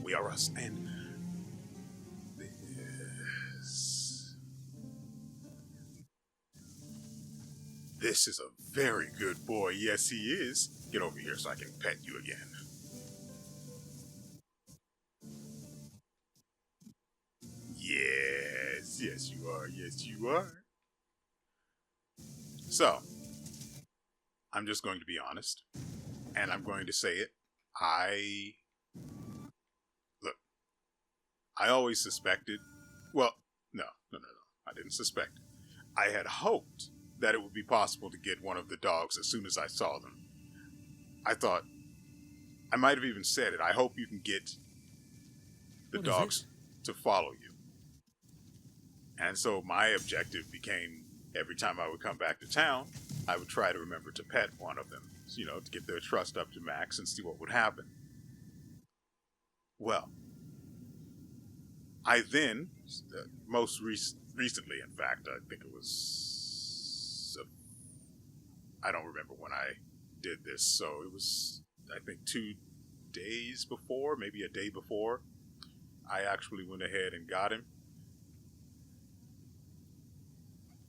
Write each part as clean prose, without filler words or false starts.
WeArEuS, and this is a very good boy. Yes, he is. Get over here so I can pet you again. Yes, yes you are. Yes you are. So, I'm just going to be honest, and I'm going to say it. Look, I always suspected, well, no, I didn't suspect it. I had hoped that it would be possible to get one of the dogs as soon as I saw them. I thought, I might have even said it, I hope you can get the dogs to follow you. And so my objective became, every time I would come back to town, I would try to remember to pet one of them, to get their trust up to max and see what would happen. Well, I then, most recently, in fact, I think it was, I don't remember when I did this, so it was, I think 2 days before, maybe a day before, I actually went ahead and got him.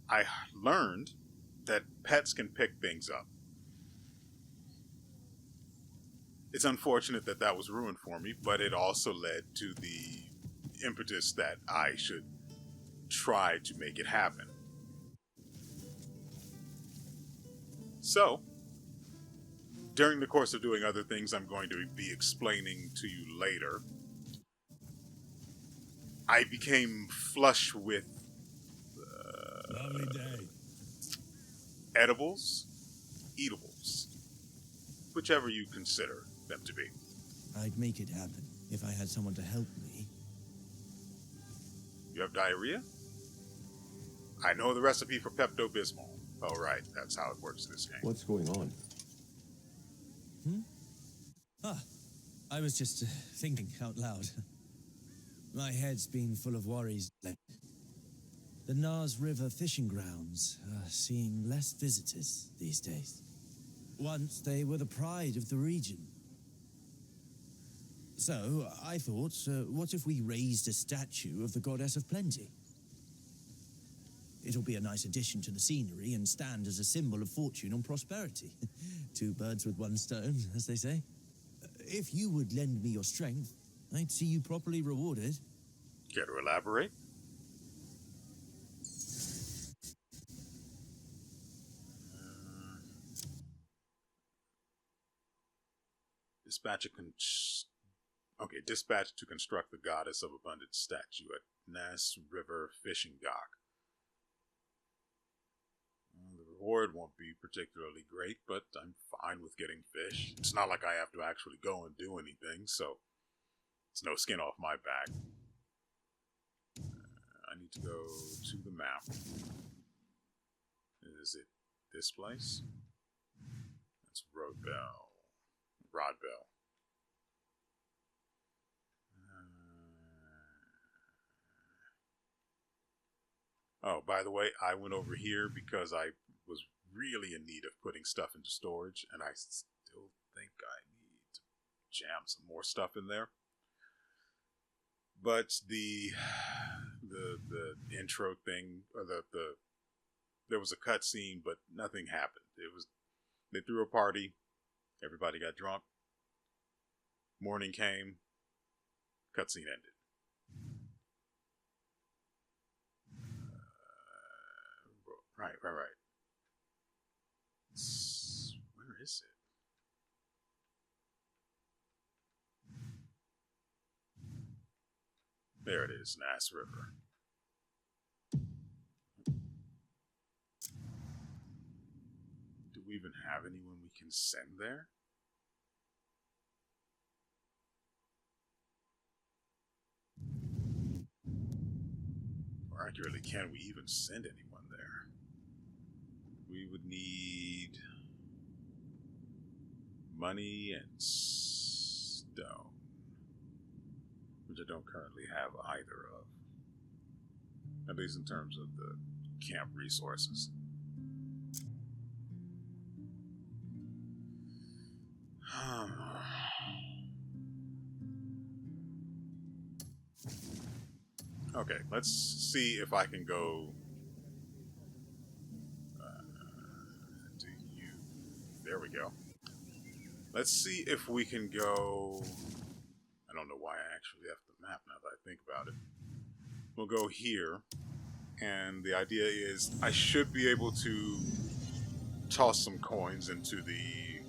I learned that pets can pick things up. It's unfortunate that that was ruined for me, but it also led to the impetus that I should try to make it happen. So, during the course of doing other things I'm going to be explaining to you later, I became flush with lovely day. Edibles, eatables, whichever you consider them to be. I'd make it happen if I had someone to help me. You have diarrhea? I know the recipe for Pepto-Bismol. Oh, right, that's how it works in this game. What's going on? I was just thinking out loud. My head's been full of worries lately. The Nars River fishing grounds are seeing less visitors these days. Once they were the pride of the region. So I thought, what if we raised a statue of the goddess of plenty? It'll be a nice addition to the scenery and stand as a symbol of fortune and prosperity. 2 birds with 1 stone, as they say. If you would lend me your strength, I'd see you properly rewarded. Care to elaborate? Dispatch to construct the goddess of abundance statue at Nass River Fishing Dock. The reward won't be particularly great, but I'm fine with getting fish. It's not like I have to actually go and do anything, so it's no skin off my back. I need to go to the map. Is it this place? That's Rodbell. Oh, by the way, I went over here because I was really in need of putting stuff into storage, and I still think I need to jam some more stuff in there. But the intro thing, or there was a cutscene, but nothing happened. They threw a party, everybody got drunk, morning came, cutscene ended. Right. Where is it? There it is, Nass River. Do we even have anyone we can send there? Or accurately, can we even send anyone there? We would need money and stone, which I don't currently have either of. At least in terms of the camp resources. Okay, let's see if I can go to you. There we go. Let's see if we can go. I don't know why I actually have the map now that I think about it. We'll go here, and the idea is I should be able to toss some coins into the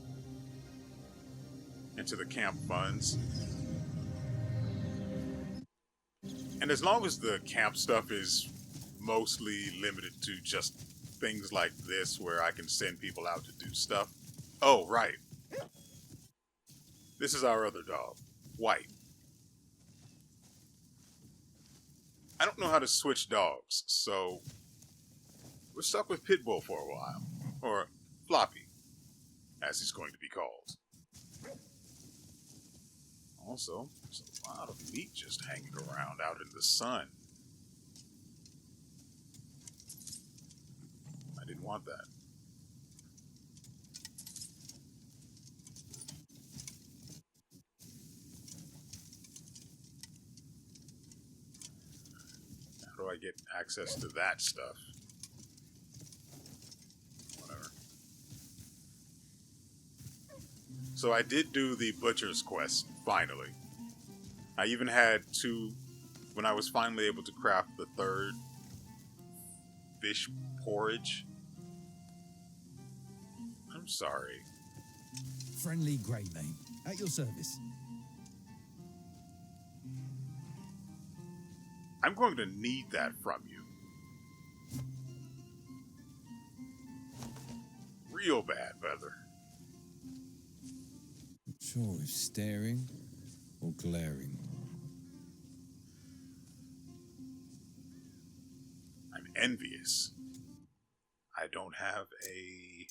camp funds. And as long as the camp stuff is mostly limited to just things like this where I can send people out to do stuff. Oh, right. This is our other dog, White. I don't know how to switch dogs, so we're stuck with Pitbull for a while. Or Floppy, as he's going to be called. Also, there's a lot of meat just hanging around out in the sun. I didn't want that. How do I get access to that stuff? Whatever. So I did do the butcher's quest, finally. I even had to, when I was finally able to craft the third fish porridge. I'm sorry. Friendly Greymane, at your service. I'm going to need that from you. Real bad, brother. Not sure if staring or glaring. I'm envious. I don't have a...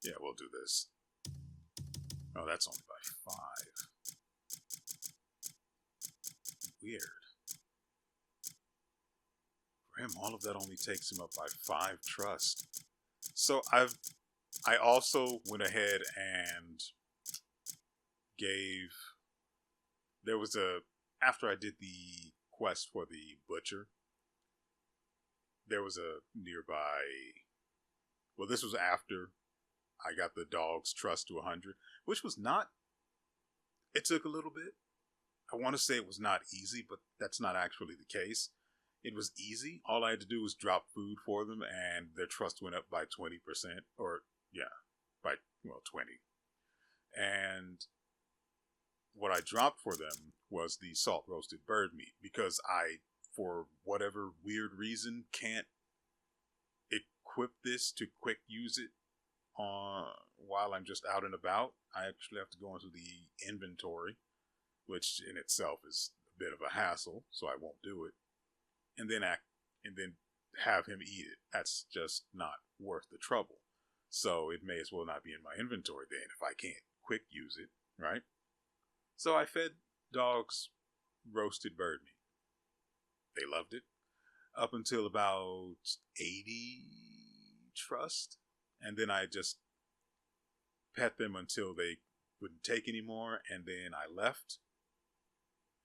Yeah, we'll do this. Oh, that's only by 5. Weird. For him, all of that only takes him up by 5 trust. So I also went ahead and gave... There was a... After I did the quest for the butcher, there was a nearby... Well, this was after I got the dog's trust to 100, which was not... It took a little bit. I want to say it was not easy, but that's not actually the case. It was easy. All I had to do was drop food for them, and their trust went up by 20%. Or, yeah, by, 20. And what I dropped for them was the salt roasted bird meat, because I, for whatever weird reason, can't equip this to quick use it while I'm just out and about. I actually have to go into the inventory, which in itself is a bit of a hassle, so I won't do it. And then have him eat it. That's just not worth the trouble. So it may as well not be in my inventory then if I can't quick use it, right? So I fed dogs roasted bird meat. They loved it. Up until about 80 trust. And then I just pet them until they wouldn't take any more. And then I left.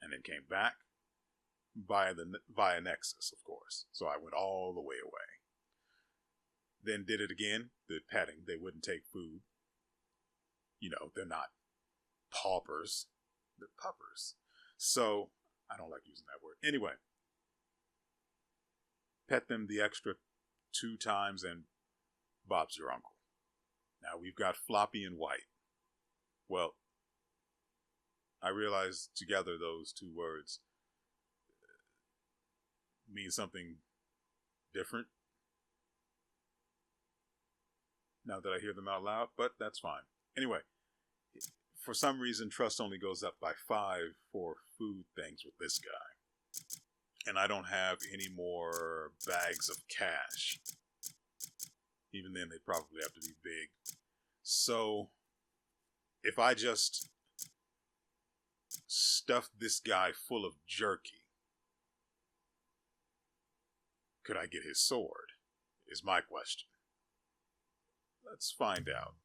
And then came back. Via Nexus, of course. So I went all the way away. Then did it again. The petting. They wouldn't take food. They're not paupers. They're puppers. So, I don't like using that word. Anyway. Pet them the extra 2 times and Bob's your uncle. Now we've got Floppy and White. Well, I realize together those 2 words mean something different now that I hear them out loud, but that's fine. Anyway, for some reason, trust only goes up by 5 for food things with this guy. And I don't have any more bags of cash. Even then, they'd probably have to be big. So, if I just stuff this guy full of jerky, could I get his sword? Is my question. Let's find out.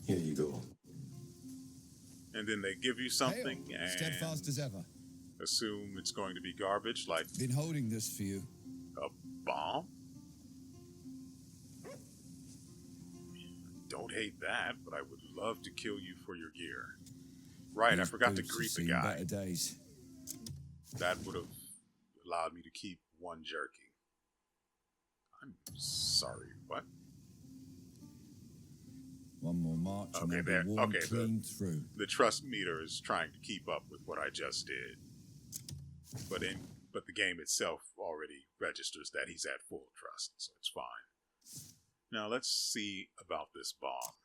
Here you go. And then they give you something Hail, and steadfast as ever. assume it's going to be garbage, like Been holding this for you. a bomb? Don't hate that, but I would love to kill you for your gear. Right, I These forgot to boots have greet the seen guy. better days. That would have allowed me to keep one jerky. I'm sorry, what? One more march and Okay, I'll there. be worn Okay, clean through. the trust meter is trying to keep up with what I just did. But the game itself already registers that he's at full trust, so it's fine. Now let's see about this bomb.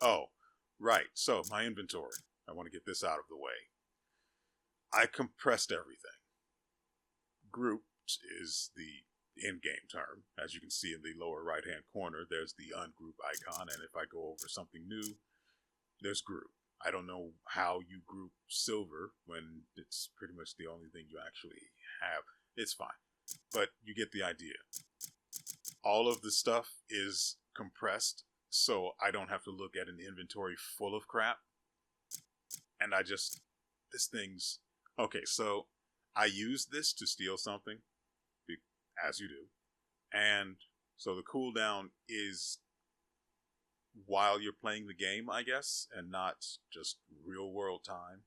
Oh, right. So my inventory. I want to get this out of the way. I compressed everything. Grouped is the in-game term. As you can see in the lower right-hand corner, there's the ungroup icon, and if I go over something new, there's group. I don't know how you group silver when it's pretty much the only thing you actually have. It's fine, but you get the idea. All of the stuff is compressed, so I don't have to look at an inventory full of crap. And this thing's... Okay, so I used this to steal something, as you do. And so the cooldown is while you're playing the game, I guess, and not just real world time.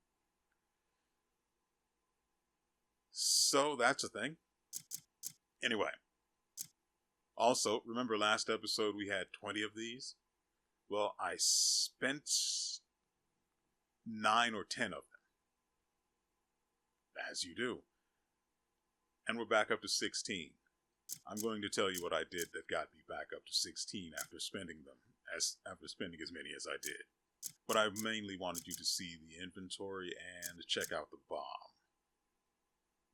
So that's a thing. Anyway. Also, remember last episode we had 20 of these? Well, I spent 9 or 10 of them. As you do. And we're back up to 16. I'm going to tell you what I did that got me back up to 16 after spending as many as I did. But I mainly wanted you to see the inventory and check out the bomb.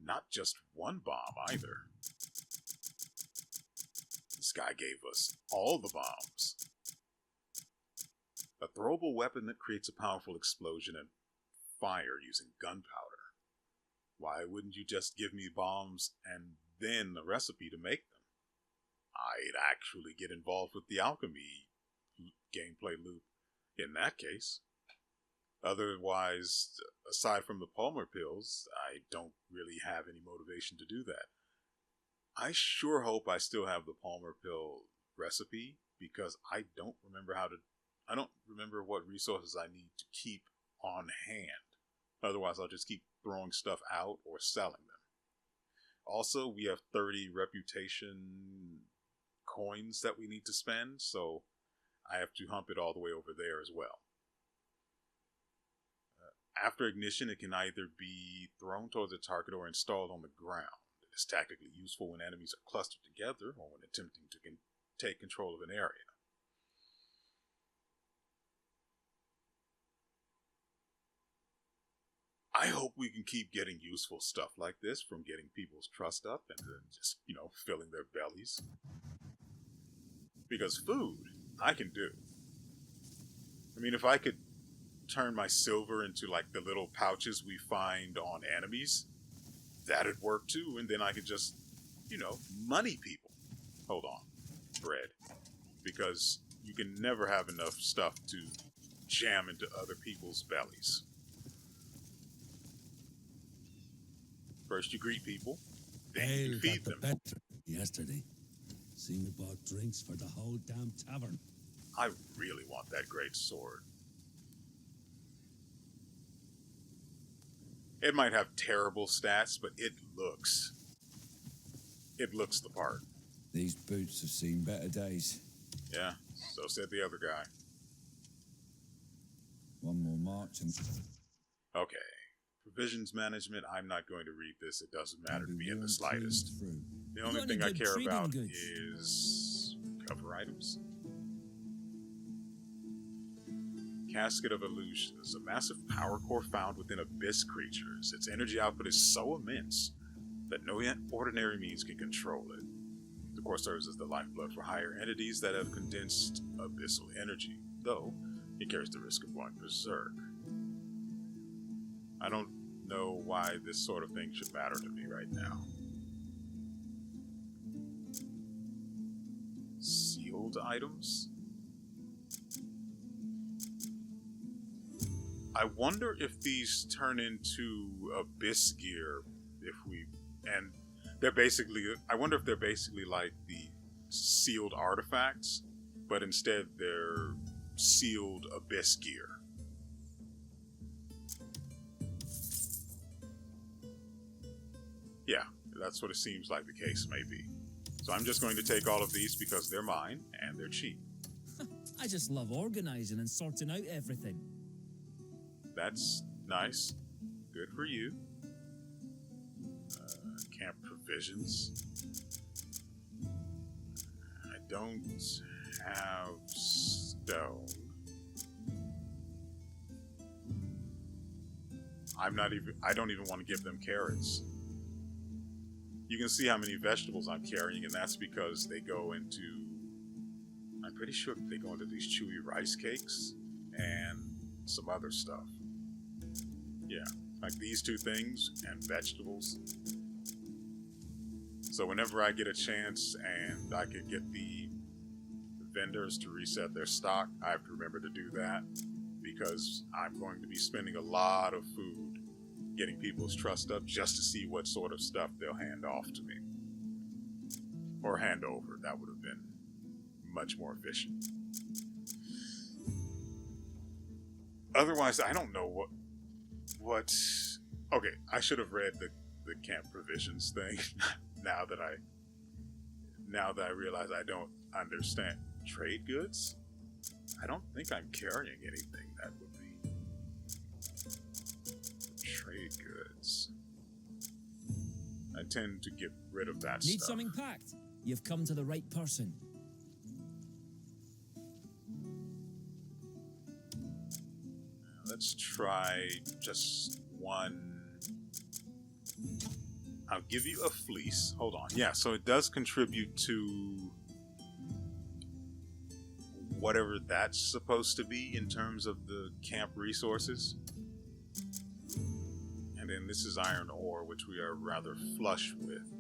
Not just one bomb either. This guy gave us all the bombs. A throwable weapon that creates a powerful explosion and fire using gunpowder. Why wouldn't you just give me bombs and then a recipe to make them? I'd actually get involved with the alchemy gameplay loop in that case. Otherwise, aside from the Palmer pills, I don't really have any motivation to do that. I sure hope I still have the Palmer pill recipe, because I don't remember what resources I need to keep on hand. Otherwise, I'll just keep throwing stuff out or selling them. Also, we have 30 reputation coins that we need to spend, so I have to hump it all the way over there as well. After ignition, it can either be thrown towards a target or installed on the ground. It is tactically useful when enemies are clustered together or when attempting to take control of an area. I hope we can keep getting useful stuff like this from getting people's trust up and then just, filling their bellies. Because food, I can do. I mean, if I could turn my silver into like the little pouches we find on enemies, that'd work too, and then I could just, money people. Hold on. Bread. Because you can never have enough stuff to jam into other people's bellies. First you greet people, then you feed them. Better yesterday. Seen you bought drinks for the whole damn tavern. I really want that great sword. It might have terrible stats, but it looks the part. These boots have seen better days. Yeah, so said the other guy. One more march and... Okay. Provisions management, I'm not going to read this. It doesn't matter to I'll be me in the worn slightest. clean through. The only got thing any I good care trading about goods? is cover items. Casket of Illusions, a massive power core found within abyss creatures. Its energy output is so immense that no ordinary means can control it. The core serves as the lifeblood for higher entities that have condensed abyssal energy, though it carries the risk of going berserk. I don't know why this sort of thing should matter to me right now. Sealed items? I wonder if these turn into abyss gear if we and they're basically I wonder if they're basically like the sealed artifacts, but instead they're sealed abyss gear. Yeah, that's what it seems like the case may be. So I'm just going to take all of these because they're mine and they're cheap. I just love organizing and sorting out everything. That's nice. Good for you. Camp provisions. I don't have stone. I don't even want to give them carrots. You can see how many vegetables I'm carrying, and that's because they go into, I'm pretty sure they go into these chewy rice cakes and some other stuff. Yeah, like these two things and vegetables. So whenever I get a chance and I could get the vendors to reset their stock, I have to remember to do that because I'm going to be spending a lot of food getting people's trust up just to see what sort of stuff they'll hand off to me. Or hand over. That would have been much more efficient. Otherwise, I don't know what... Okay, I should have read the camp provisions thing now that I realize I don't understand. Trade goods? I don't think I'm carrying anything that would be trade goods. I tend to get rid of that Need stuff. something packed? You've come to the right person. Let's try just one. I'll give you a fleece. Hold on. Yeah, so it does contribute to whatever that's supposed to be in terms of the camp resources. And then this is iron ore, which we are rather flush with.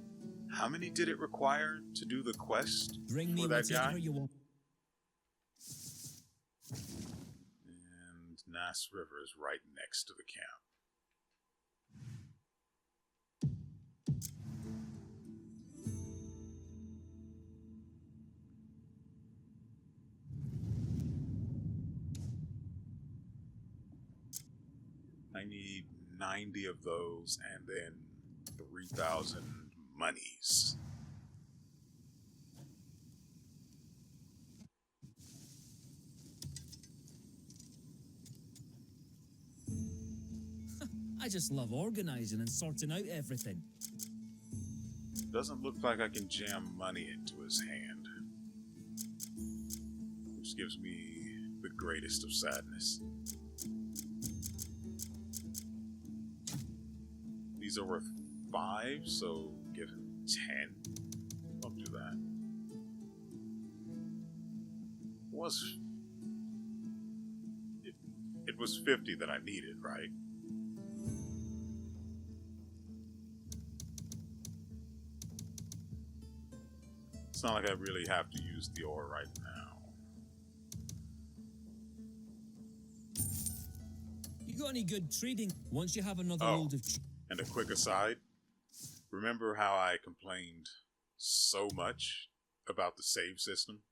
How many did it require to do the quest Bring me for that guy? whatever you want. And Nass River is right next to the camp. I need 90 of those and then 3,000 monies. I just love organizing and sorting out everything. Doesn't look like I can jam money into his hand, which gives me the greatest of sadness. These are worth 5, so give him 10. Don't do that. It was 50 that I needed, right? It's not like I really have to use the ore right now. You got any good trading? Once you have another Oh. load of... And a quick aside, remember how I complained so much about the save system?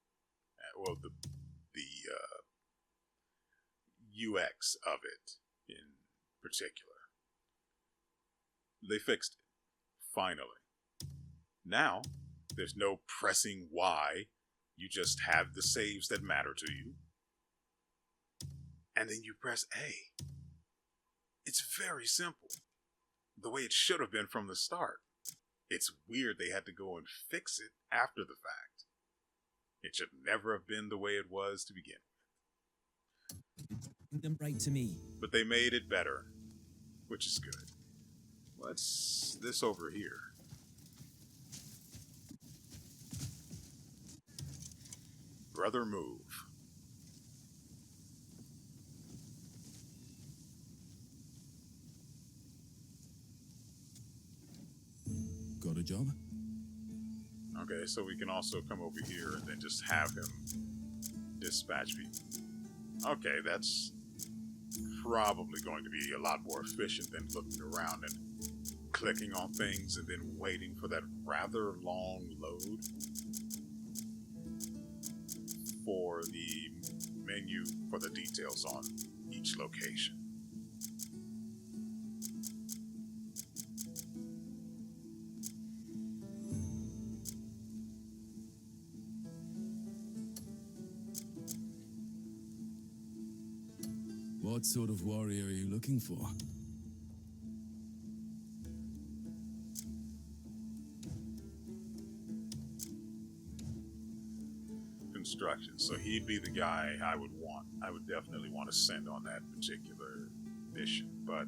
Well, the UX of it in particular. They fixed it, finally. Now, there's no pressing Y. You just have the saves that matter to you. And then you press A. It's very simple. The way it should have been from the start. It's weird they had to go and fix it after the fact. It should never have been the way it was to begin Bring them right to me. with. But they made it better, which is good. What's this over here? Brother move. Got a job? Okay, so we can also come over here and then just have him dispatch people. Okay, that's probably going to be a lot more efficient than looking around and clicking on things and then waiting for that rather long load for the menu for the details on each location. What sort of warrior are you looking for? Construction. So he'd be the guy I would want. I would definitely want to send on that particular mission. But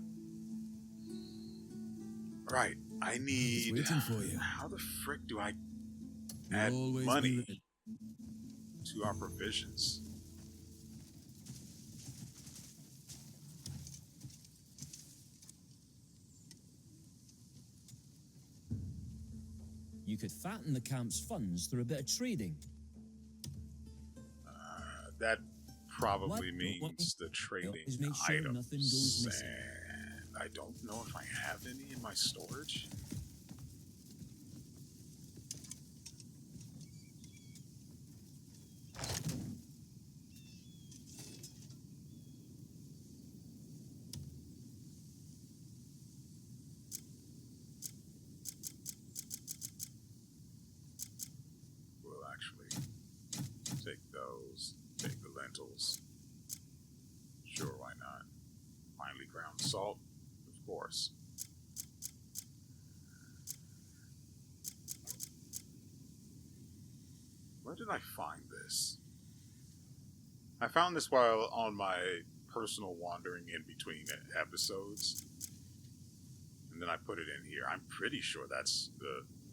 right, I need. Waiting for you. How the frick do I You'll add always be money ready. to our provisions? You could fatten the camp's funds through a bit of trading. That probably What? means the trading Always make sure items. nothing goes missing. And I don't know if I have any in my storage. We'll actually take those, take the lentils. Sure, why not? Finely ground salt, of course. Where did I find this? I found this while on my personal wandering in between episodes. And then I put it in here. I'm pretty sure that's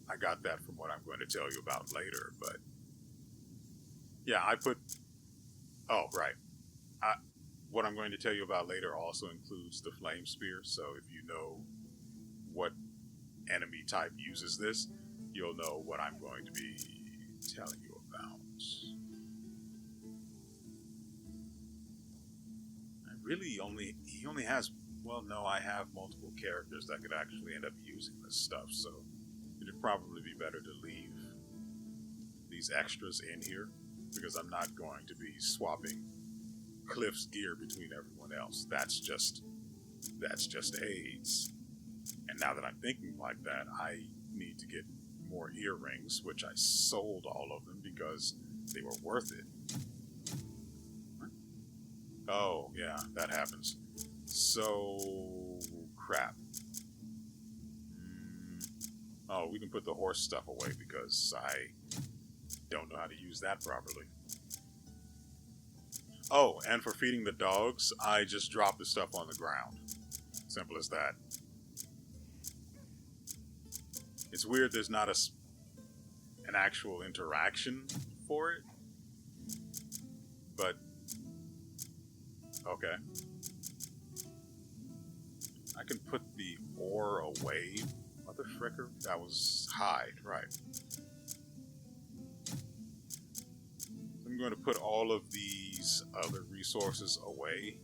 I got that from what I'm going to tell you about later, but yeah, oh, right. What I'm going to tell you about later also includes the flame spear, so if you know what enemy type uses this, you'll know what I'm going to be telling you about. He only has, well, no, I have multiple characters that could actually end up using this stuff, so it'd probably be better to leave these extras in here, because I'm not going to be swapping Kliff's gear between everyone else. That's just aids. And now that I'm thinking like that, I need to get more earrings, which I sold all of them because they were worth it. Oh, yeah, that happens. So, crap. Oh, we can put the horse stuff away because I don't know how to use that properly. Oh, and for feeding the dogs, I just drop the stuff on the ground. Simple as that. It's weird there's not an actual interaction for it. But, okay. I can put the ore away. Mother fricker? That was hide, right. I'm going to put all of these other resources away.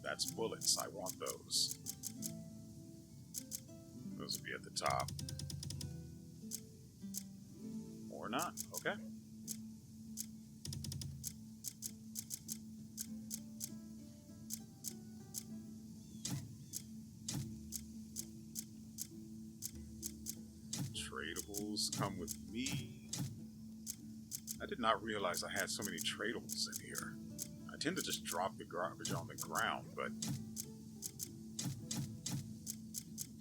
That's bullets. I want those. Those will be at the top. Or not. Okay. Tradables come with me. I did not realize I had so many tradables in here. I tend to just drop the garbage on the ground, but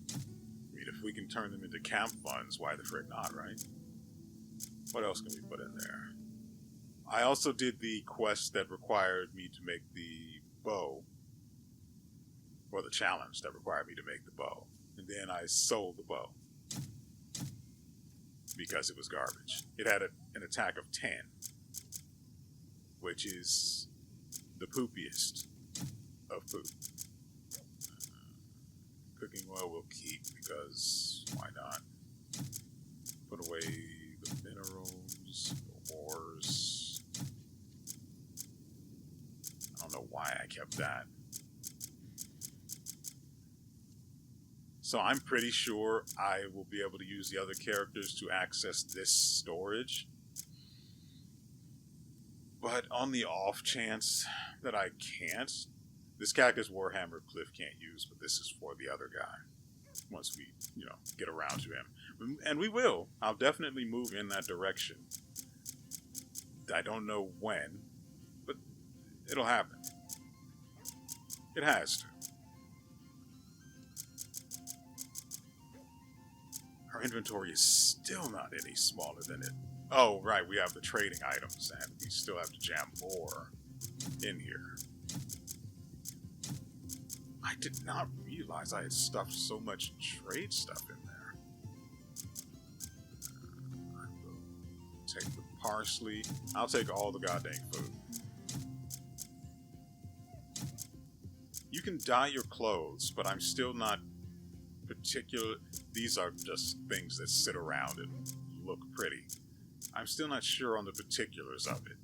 I mean, if we can turn them into camp funds, why the frick not, right? What else can we put in there? I also did the quest that required me to make the bow, or the challenge that required me to make the bow, and then I sold the bow because it was garbage. It had an attack of 10, which is the poopiest of poop. Cooking oil we'll keep because why not? Put away the minerals, the ores. I don't know why I kept that. So I'm pretty sure I will be able to use the other characters to access this storage. But on the off chance that I can't, this Cactus Warhammer Kliff can't use, but this is for the other guy. Once we, get around to him. And we will. I'll definitely move in that direction. I don't know when, but it'll happen. It has to. Our inventory is still not any smaller than it. Oh, right, we have the trading items, and we still have to jam more in here. I did not realize I had stuffed so much trade stuff in there. I will take the parsley. I'll take all the goddamn food. You can dye your clothes, but I'm still not particular. These are just things that sit around and look pretty. I'm still not sure on the particulars of it.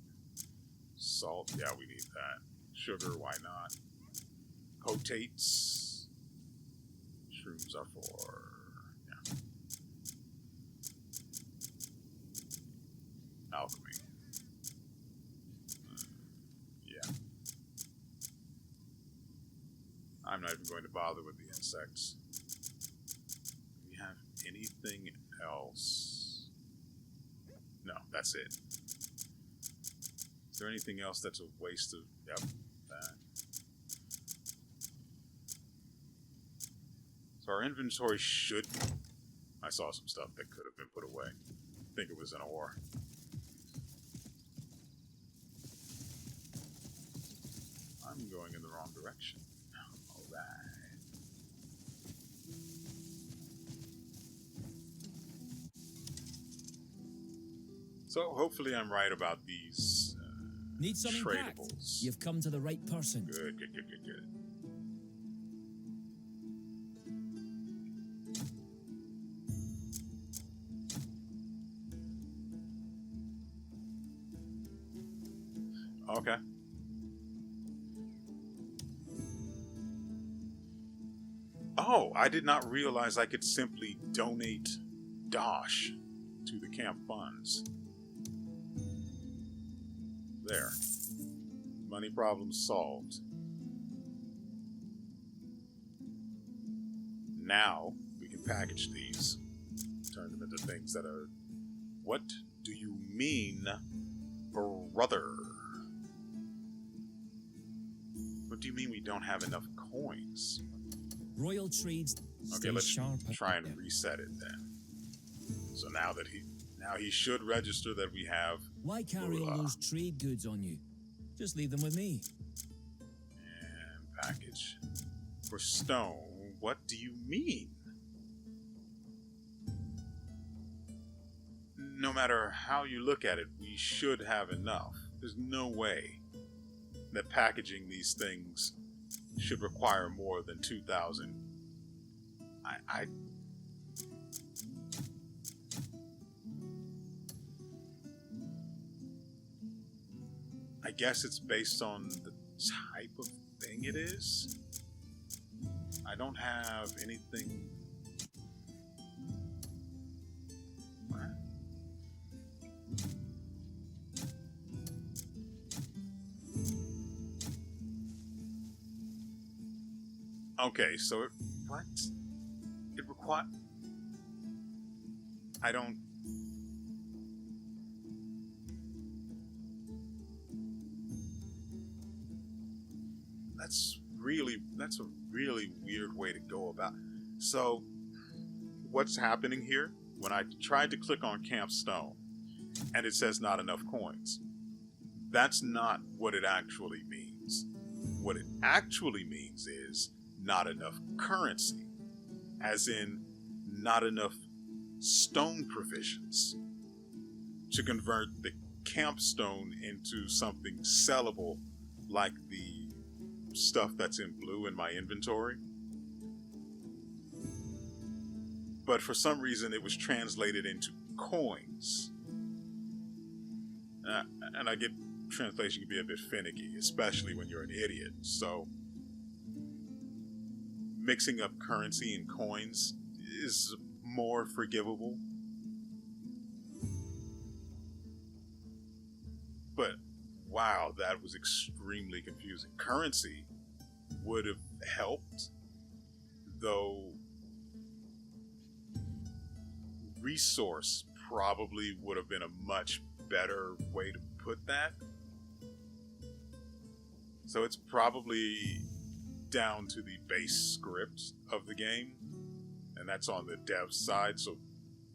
Salt, yeah, we need that. Sugar, why not? Potates. Shrooms are for... yeah. Alchemy. Yeah. I'm not even going to bother with the insects. Do we have anything else? No, that's it. Is there anything else that's a waste of... yep, that. So our inventory should... I saw some stuff that could have been put away. I think it was an ore. I'm going in the wrong direction. Alright. So hopefully I'm right about these Need something packed? tradables. You've come to the right person. Good. Okay. Oh, I did not realize I could simply donate Dosh to the camp funds. There. Money problem solved. Now we can package these. Turn them into things that are... What do you mean, brother? What do you mean we don't have enough coins? Royal trades. Okay, let's try and reset it then. So now he should register that we have... Why carry all those trade goods on you? Just leave them with me. And package. For stone, what do you mean? No matter how you look at it, we should have enough. There's no way that packaging these things should require more than 2,000. I guess it's based on the type of thing it is. I don't have anything. What? Okay, so what? It requires... I don't... That's a really weird way to go about it. So, what's happening here? When I tried to click on Camp Stone, and it says not enough coins, that's not what it actually means. What it actually means is not enough currency, as in not enough stone provisions to convert the camp stone into something sellable like the stuff that's in blue in my inventory. But for some reason it was translated into coins. And I get translation can be a bit finicky, especially when you're an idiot. So mixing up currency and coins is more forgivable. But wow, that was extremely confusing. Currency would have helped, though resource probably would have been a much better way to put that. So it's probably down to the base script of the game, and that's on the dev side, so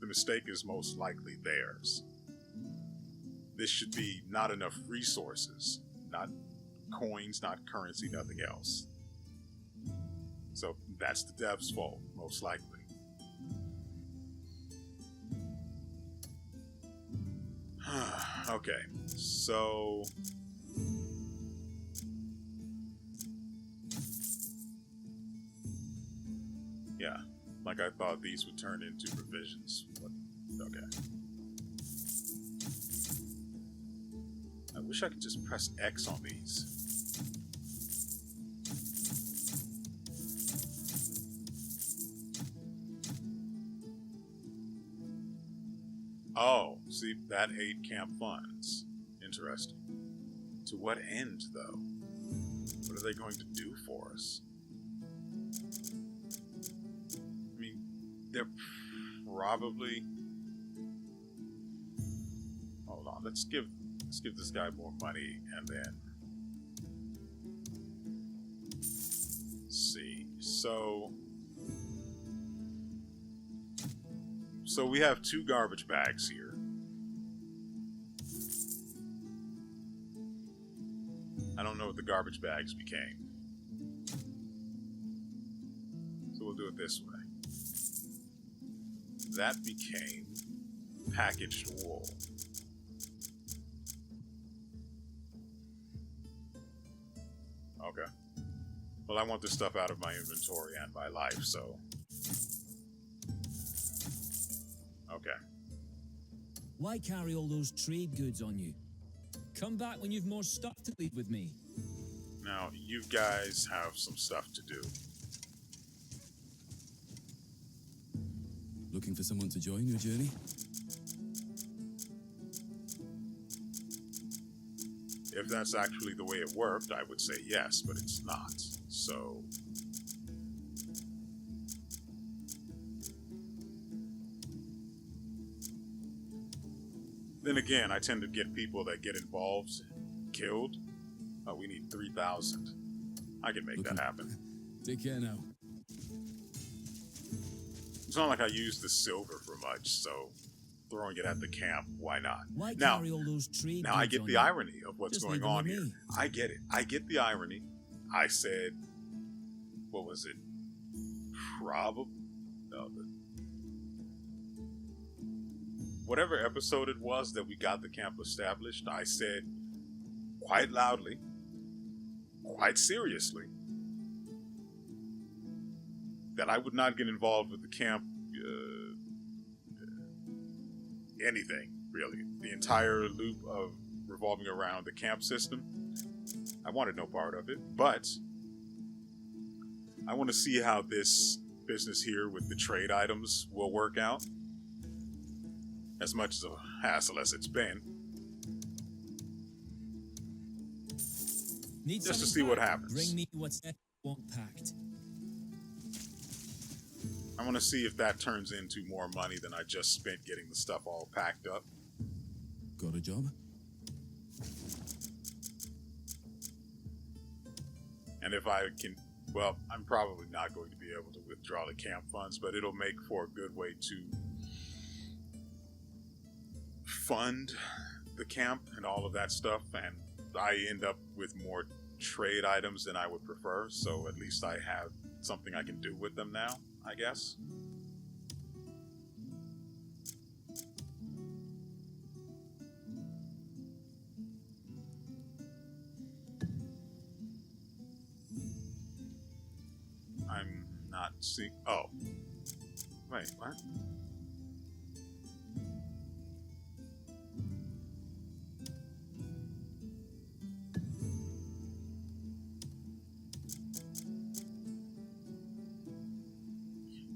the mistake is most likely theirs. This should be not enough resources, not coins, not currency, nothing else. So that's the dev's fault, most likely. Okay, so yeah, like I thought these would turn into revisions. Okay. I wish I could just press X on these. Oh, see, that 8 camp funds. Interesting. To what end, though? What are they going to do for us? I mean, they're probably... Hold on, let's give this guy more money, and then... see. So we have 2 garbage bags here. I don't know what the garbage bags became. So we'll do it this way. That became packaged wool. Okay. Well, I want this stuff out of my inventory and my life, so... okay. Why carry all those trade goods on you? Come back when you've more stuff to leave with me. Now, you guys have some stuff to do. Looking for someone to join your journey? If that's actually the way it worked, I would say yes, but it's not. So... then again, I tend to get people that get involved killed. Oh, we need 3,000. I can make that happen. Take care now. It's not like I use the silver for much, so throwing it at the camp, why not? Why Now, carry all those trade I goods get on the you? irony of what's Just going leave them on with here. me. I get it. I get the irony. I said, what was it? Probably, no, whatever episode it was that we got the camp established, I said quite loudly, quite seriously, that I would not get involved with the camp, anything, really. The entire loop of revolving around the camp system. I wanted no part of it, but I want to see how this business here with the trade items will work out. As much as a hassle as it's been. Need Just to something see what packed? happens. Bring me what's want packed. I want to see if that turns into more money than I just spent getting the stuff all packed up. Got a job? And if I can, well, I'm probably not going to be able to withdraw the camp funds, but it'll make for a good way to fund the camp and all of that stuff, and I end up with more trade items than I would prefer, so at least I have something I can do with them now, I guess. I'm not seeing... oh. Wait, what?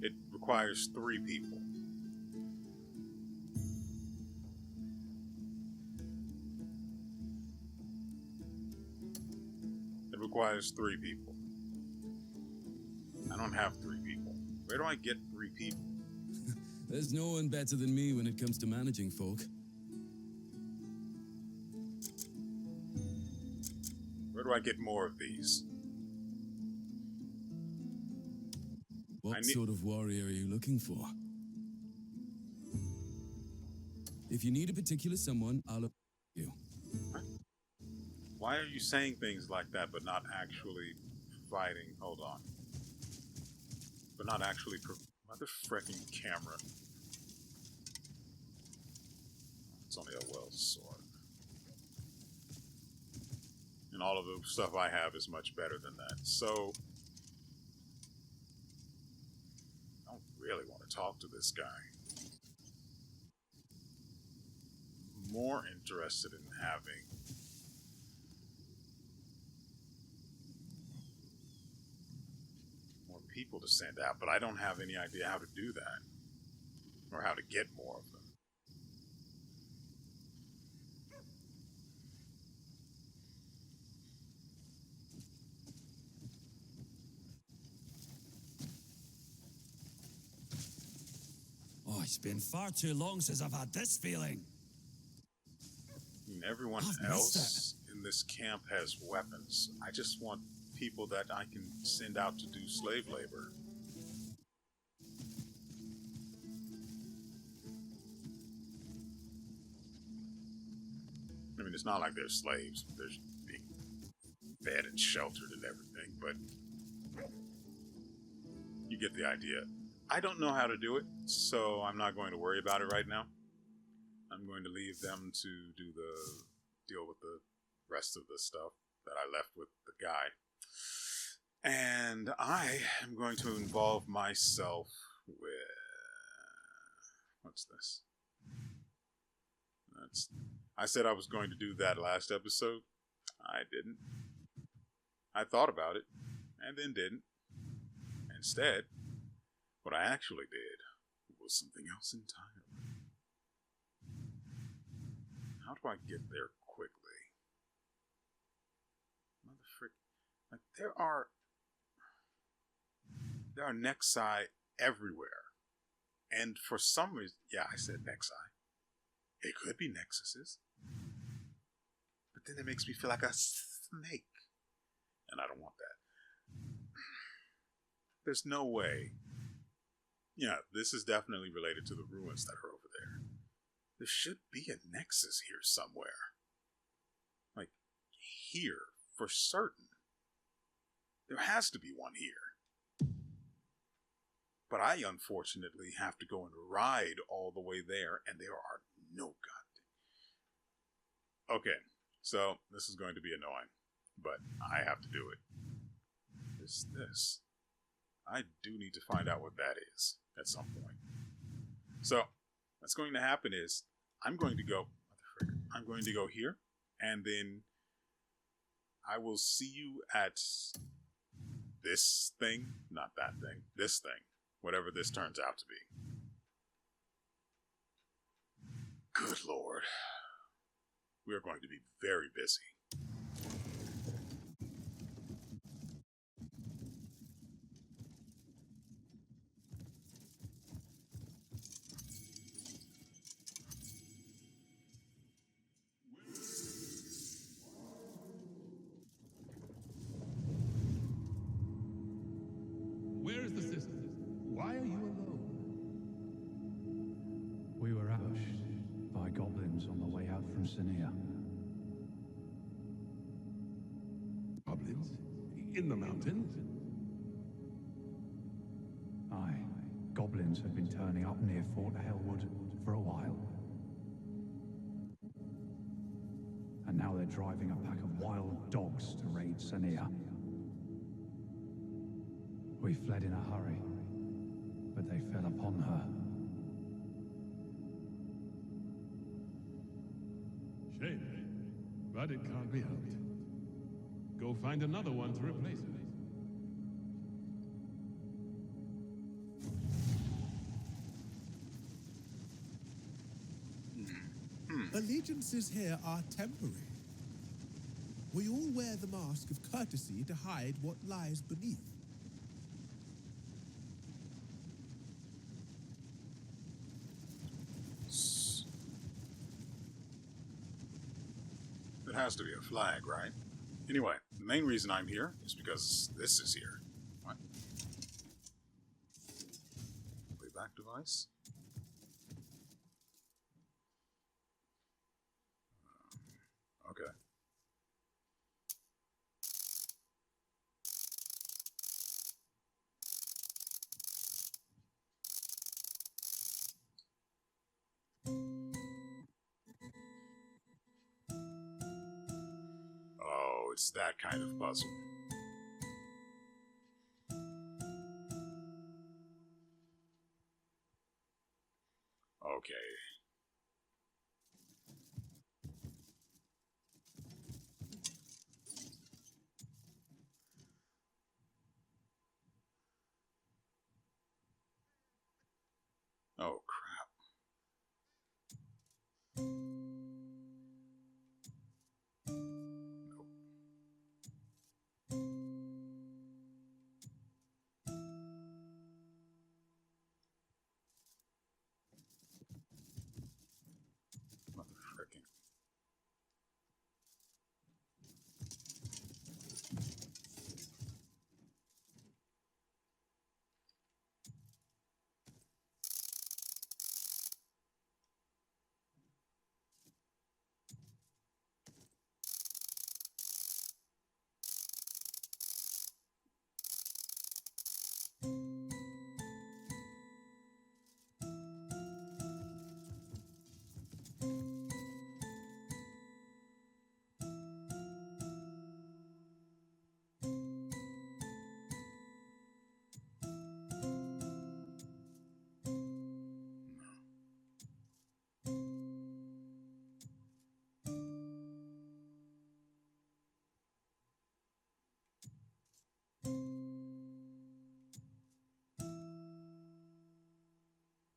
It requires 3 people. It requires 3 people. I don't have 3 people. Where do I get 3 people? There's no one better than me when it comes to managing folk. Where do I get more of these? What sort of warrior are you looking for? If you need a particular someone, I'll look for you. Why are you saying things like that but not actually providing... Hold on. But not actually... Mother frickin' camera. It's only a well sword. And all of the stuff I have is much better than that. So... I don't really want to talk to this guy. I'm more interested in having... people to send out, but I don't have any idea how to do that or how to get more of them. Oh, it's been far too long since I've had this feeling. I mean, everyone else in this camp has weapons. I just want people that I can send out to do slave labor. I mean, it's not like they're slaves. They're being fed and sheltered and everything, but you get the idea. I don't know how to do it, so I'm not going to worry about it right now. I'm going to leave them to do the deal with the rest of the stuff that I left with the guy. And I am going to involve myself with... What's this? I said I was going to do that last episode. I didn't. I thought about it, and then didn't. Instead, what I actually did was something else entirely. How do I get there quickly? Motherfrick. Like, there are Nexi everywhere. And for some reason, yeah, I said Nexi. It could be Nexuses. But then it makes me feel like a snake. And I don't want that. There's no way. Yeah, this is definitely related to the ruins that are over there. There should be a Nexus here somewhere. Like, here, for certain. There has to be one here. But I, unfortunately, have to go and ride all the way there, and there are no goddamn... Okay, so this is going to be annoying, but I have to do it. This. I do need to find out what that is at some point. So, what's going to happen is, I'm going to go here, and then I will see you at this thing, not that thing, this thing, whatever this turns out to be. Good Lord. We are going to be very busy. Where is the sister? Why are you alone? We were ambushed by goblins on the way out from Sania. Goblins? In the mountains? Aye, goblins have been turning up near Fort Hellwood for a while. And now they're driving a pack of wild dogs to raid Sania. We fled in a hurry, but they fell upon her. Shame, but it can't be helped. Go find another one to replace her. Allegiances here are temporary. We all wear the mask of courtesy to hide what lies beneath. It has to be a flag, right? Anyway, the main reason I'm here is because this is here. What? Playback device? Okay. Oh, it's that kind of puzzle. Okay. Oh, crap. Nope. Mother frickin'.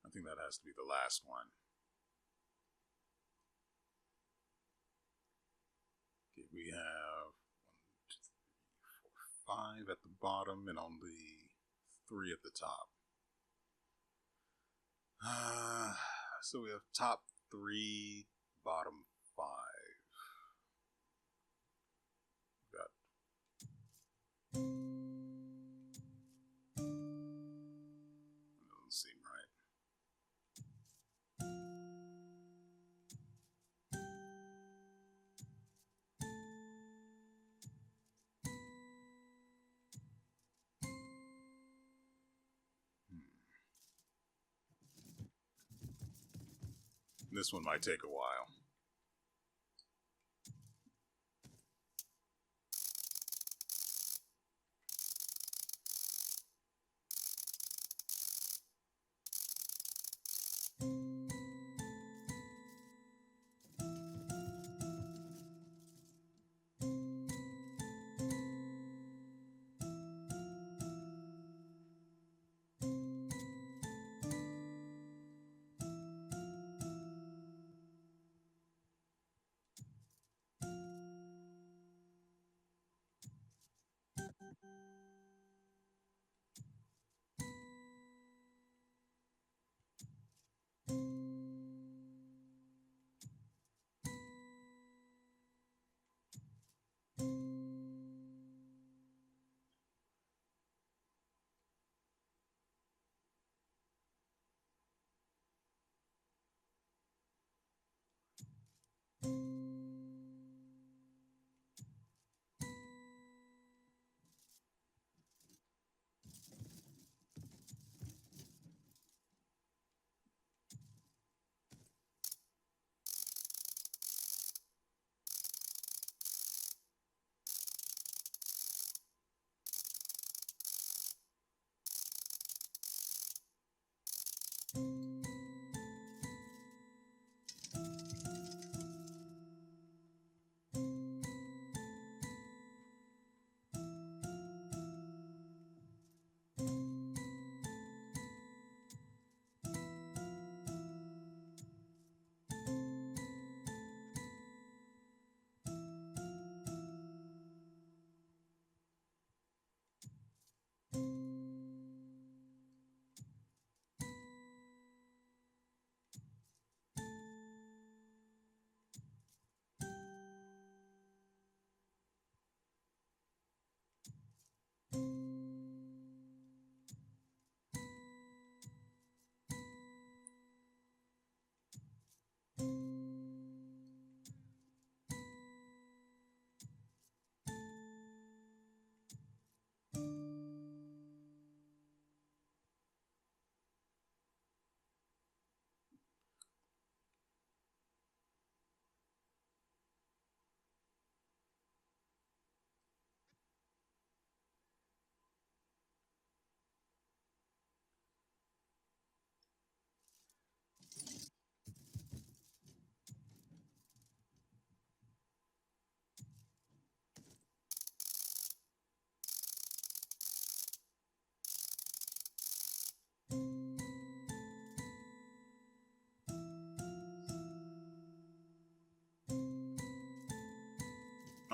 I think that has to be the last one. Okay, we have 1, 2, 3, 4, 5 at the bottom and only 3 at the top. So we have top 3, bottom 5. Got doesn't seem right. This one might take a while.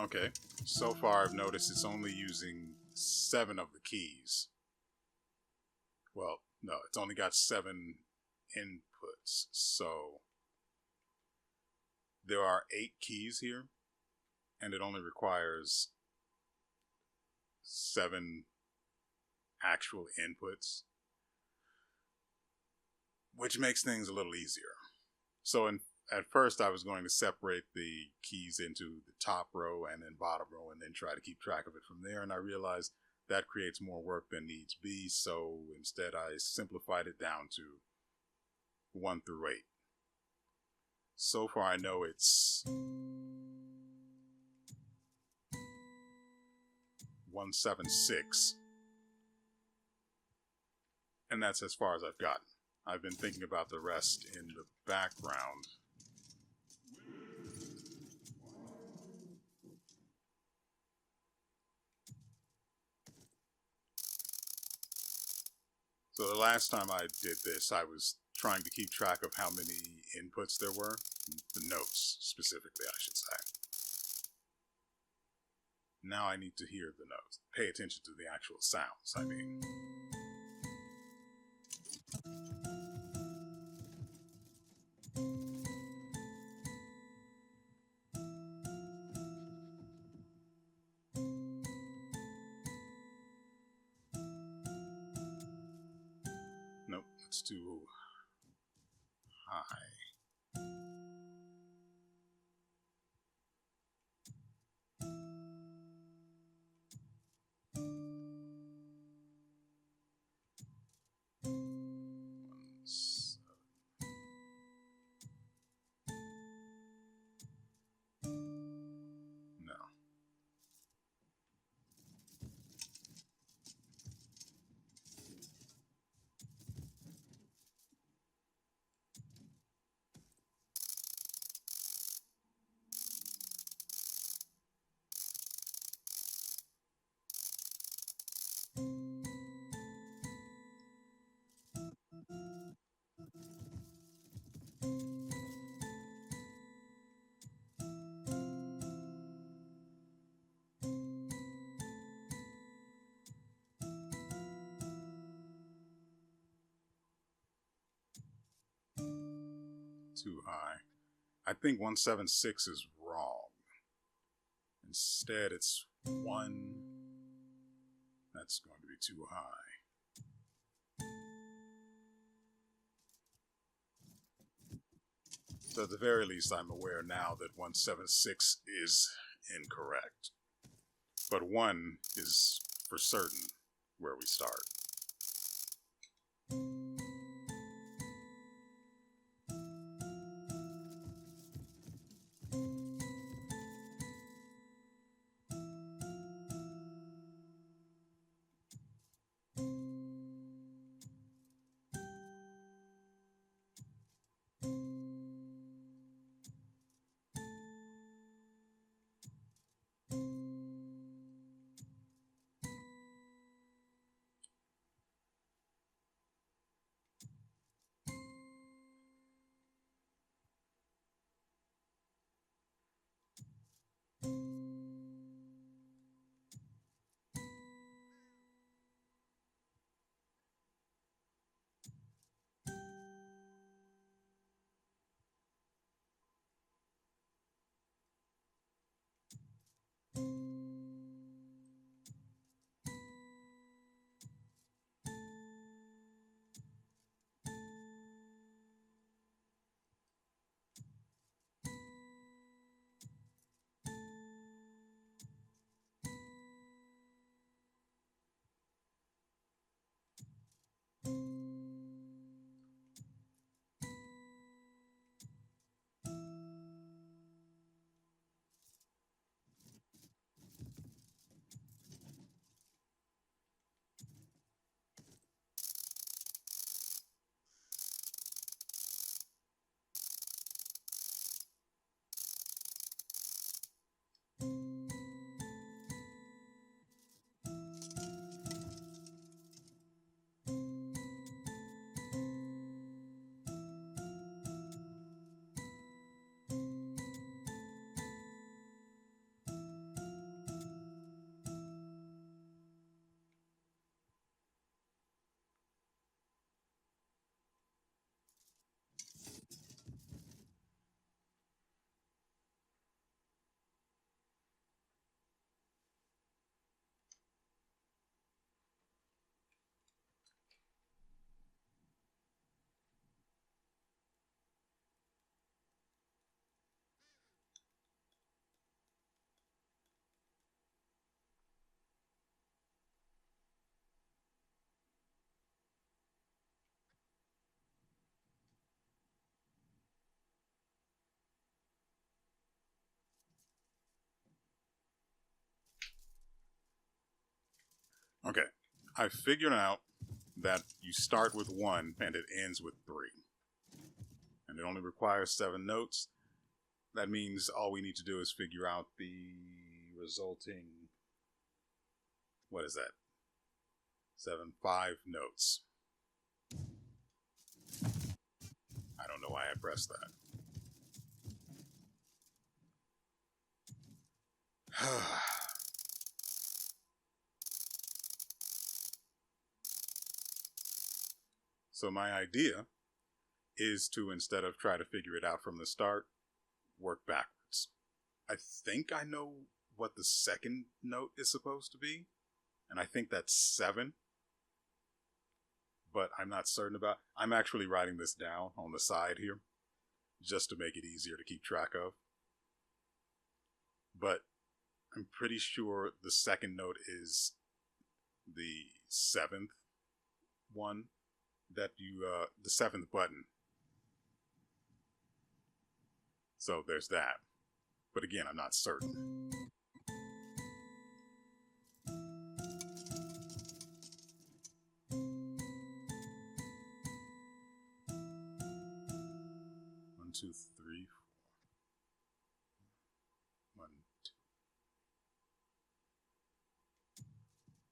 Okay. So far, I've noticed it's only using 7 of the keys. Well, no, it's only got 7 inputs. So there are 8 keys here, and it only requires 7 actual inputs, which makes things a little easier. So at first I was going to separate the keys into the top row and then bottom row and then try to keep track of it from there, and I realized that creates more work than needs be, so instead I simplified it down to 1 through 8. So far I know it's 176, and that's as far as I've gotten. I've been thinking about the rest in the background. So the last time I did this, I was trying to keep track of how many inputs there were. The notes, specifically, I should say. Now I need to hear the notes. Pay attention to the actual sounds, I mean. Nope, it's too high. No. Too high. I think 176 is wrong. Instead, it's 1. That's going to be too high. So at the very least, I'm aware now that 176 is incorrect. But 1 is for certain where we start. Okay, I figured out that you start with 1 and it ends with 3. And it only requires 7 notes. That means all we need to do is figure out the resulting, what is that? 5 notes. I don't know why I pressed that. So my idea is to, instead of try to figure it out from the start, work backwards. I think I know what the second note is supposed to be, and I think that's 7, but I'm not certain about. I'm actually writing this down on the side here, just to make it easier to keep track of. But I'm pretty sure the second note is the 7th one that you, the 7th button. So there's that. But again, I'm not certain. One, two, three, 4. 1,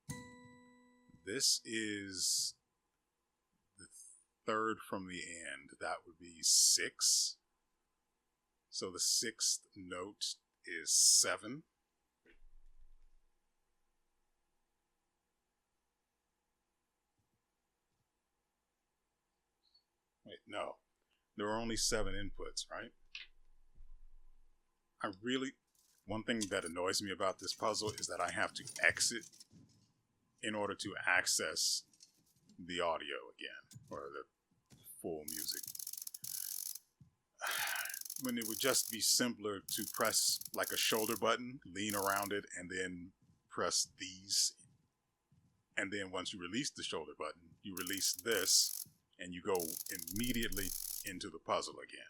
2. This is the 3rd from the end. That would be 6. So the 6th note is 7. Wait, no. There are only 7 inputs, right? One thing that annoys me about this puzzle is that I have to exit in order to access the audio again, or the full music. When it would just be simpler to press like a shoulder button, lean around it, and then press these. And then once you release the shoulder button, you release this, and you go immediately into the puzzle again.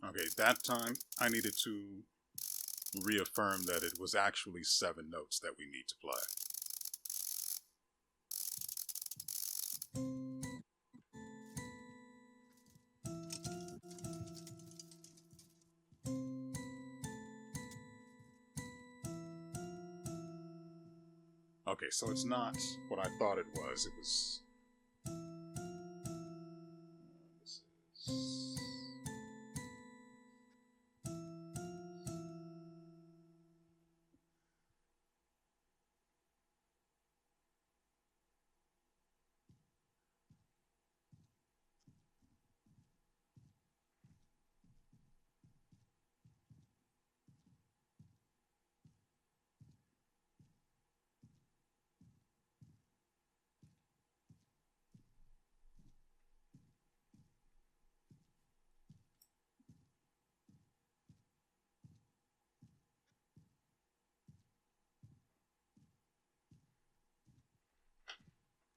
Okay, that time I needed to reaffirm that it was actually 7 notes that we need to play. Okay, so it's not what I thought it was. It was... this is...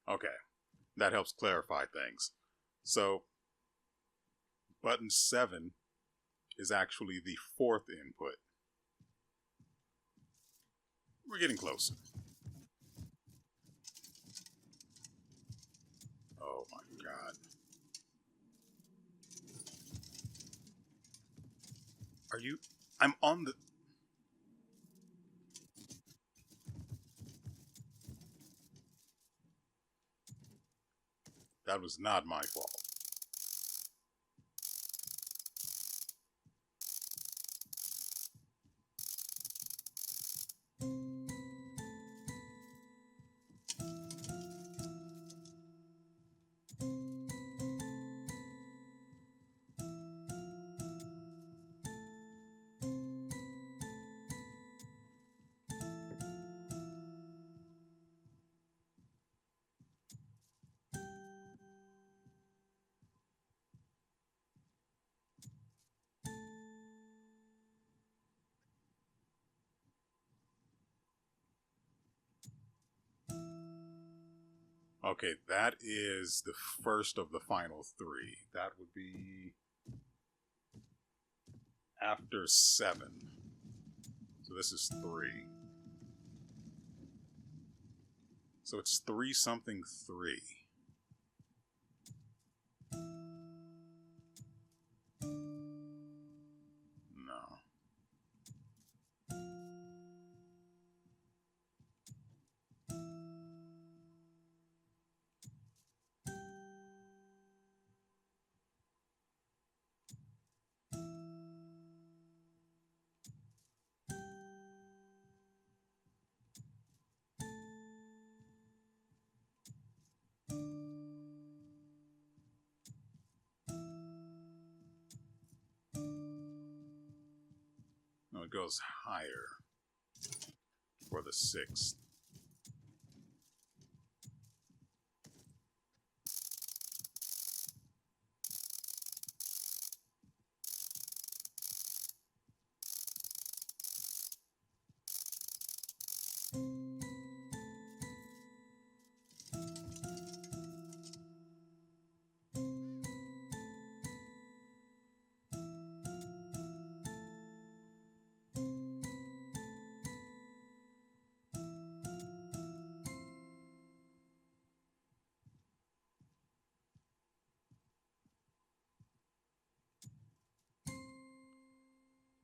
Okay, that helps clarify things. So, button 7 is actually the 4th input. We're getting closer. Oh my god. Are you... I'm on the... That was not my fault. Okay, that is the first of the final three. That would be after 7. So this is 3. So it's 3 something 3. No. No, it goes higher for the 6th.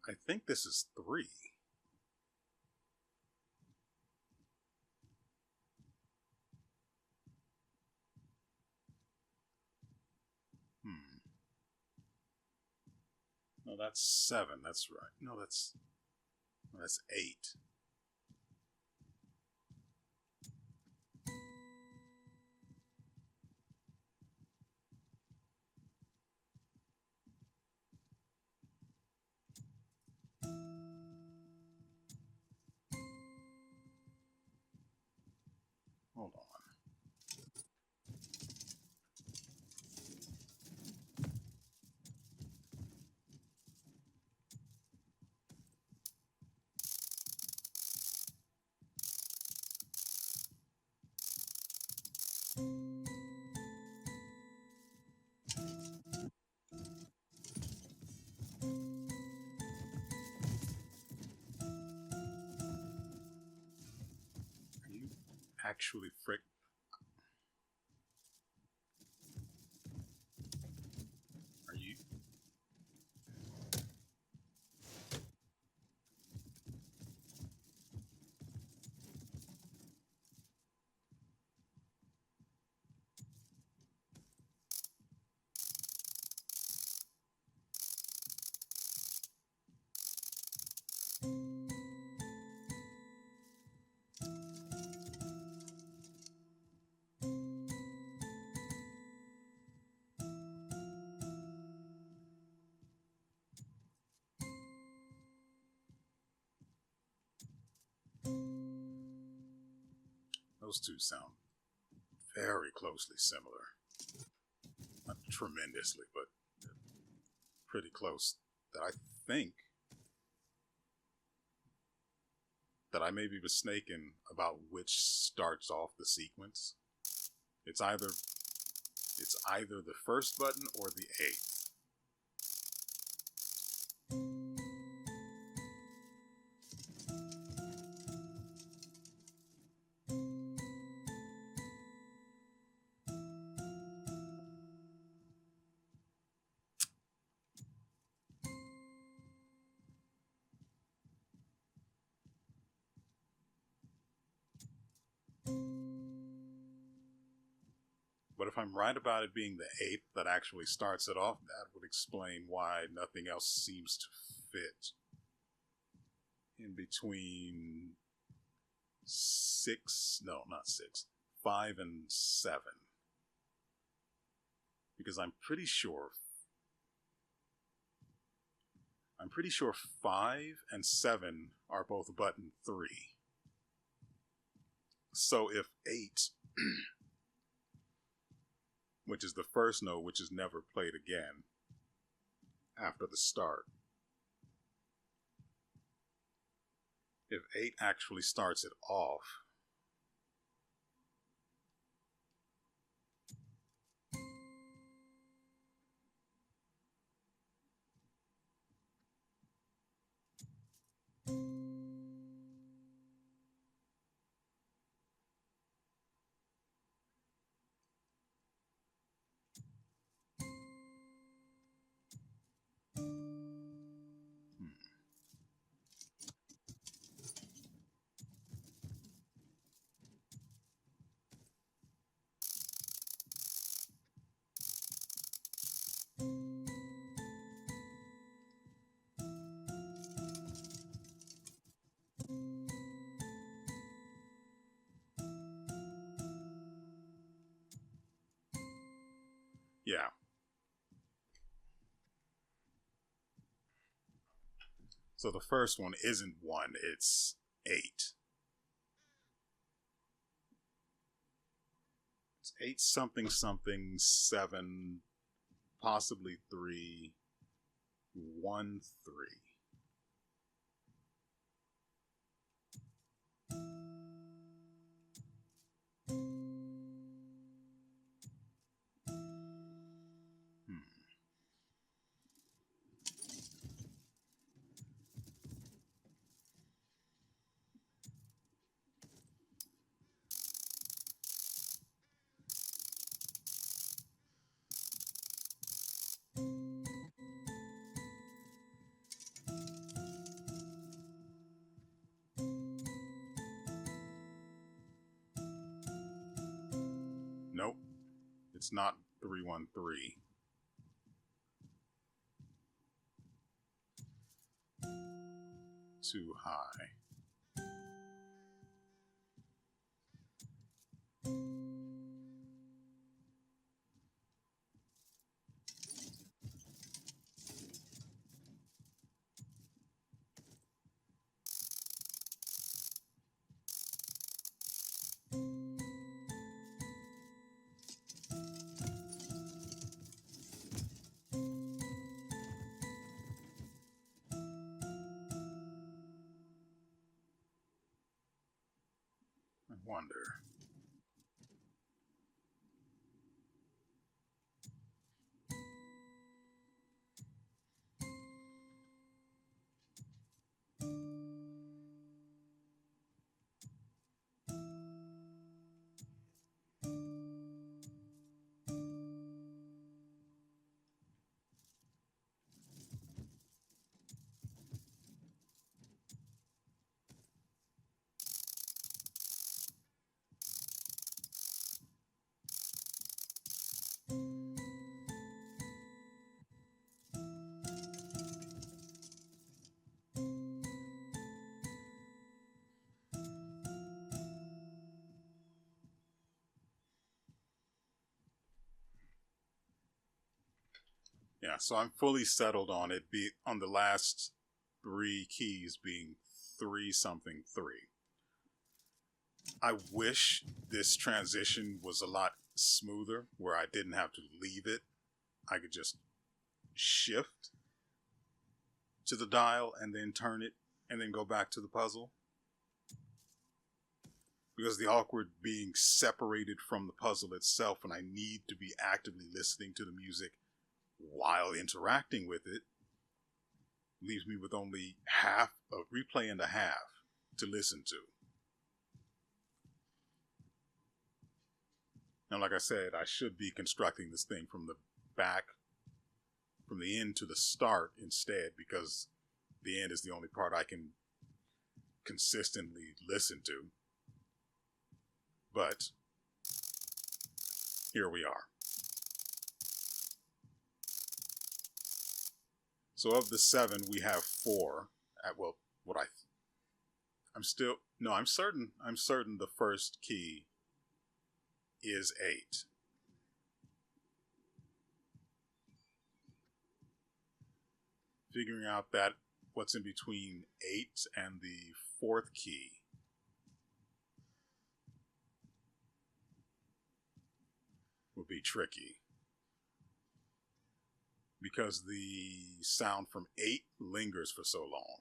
I think this is 3. No, that's 7. That's right. No, that's 8. Hold on. Are you actually frick? Are you? Those two sound very closely similar. Not tremendously, but pretty close. That I think that I may be mistaken about which starts off the sequence. It's either the first button or the 8th. But if I'm right about it being the 8th that actually starts it off, that would explain why nothing else seems to fit in between 5 and 7. Because I'm pretty sure 5 and 7 are both button 3. So if 8 which is the first note, which is never played again after the start. If 8 actually starts it off, Yeah. So the first one isn't 1, it's 8. It's 8 something something 7, possibly 3, 1 3. Nope. It's not 313. Too high. I wonder. Yeah, so I'm fully settled on it be on the last 3 keys being 3 something 3. I wish this transition was a lot smoother where I didn't have to leave it. I could just shift to the dial and then turn it and then go back to the puzzle. Because the awkward being separated from the puzzle itself and I need to be actively listening to the music while interacting with it leaves me with only half a replay and a half to listen to. Now, like I said, I should be constructing this thing from the back, from the end to the start instead, because the end is the only part I can consistently listen to. But here we are. So of the 7, we have 4. Well, I'm certain the first key is 8. Figuring out that what's in between 8 and the 4th key will be tricky. Because the sound from 8 lingers for so long.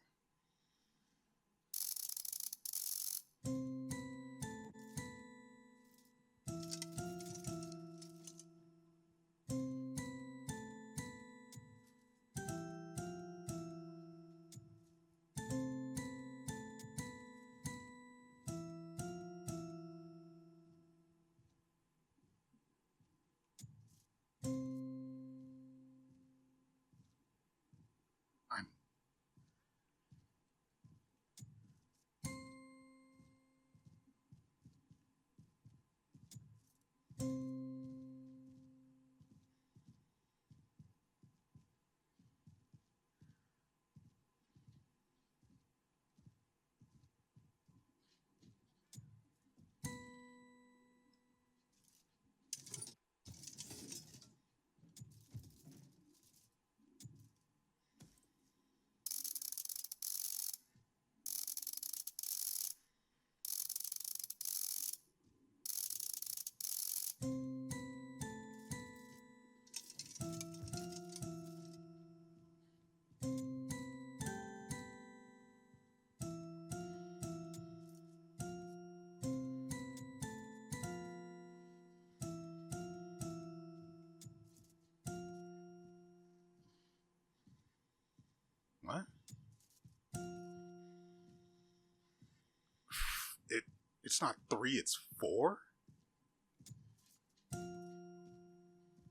it's not 3, it's 4?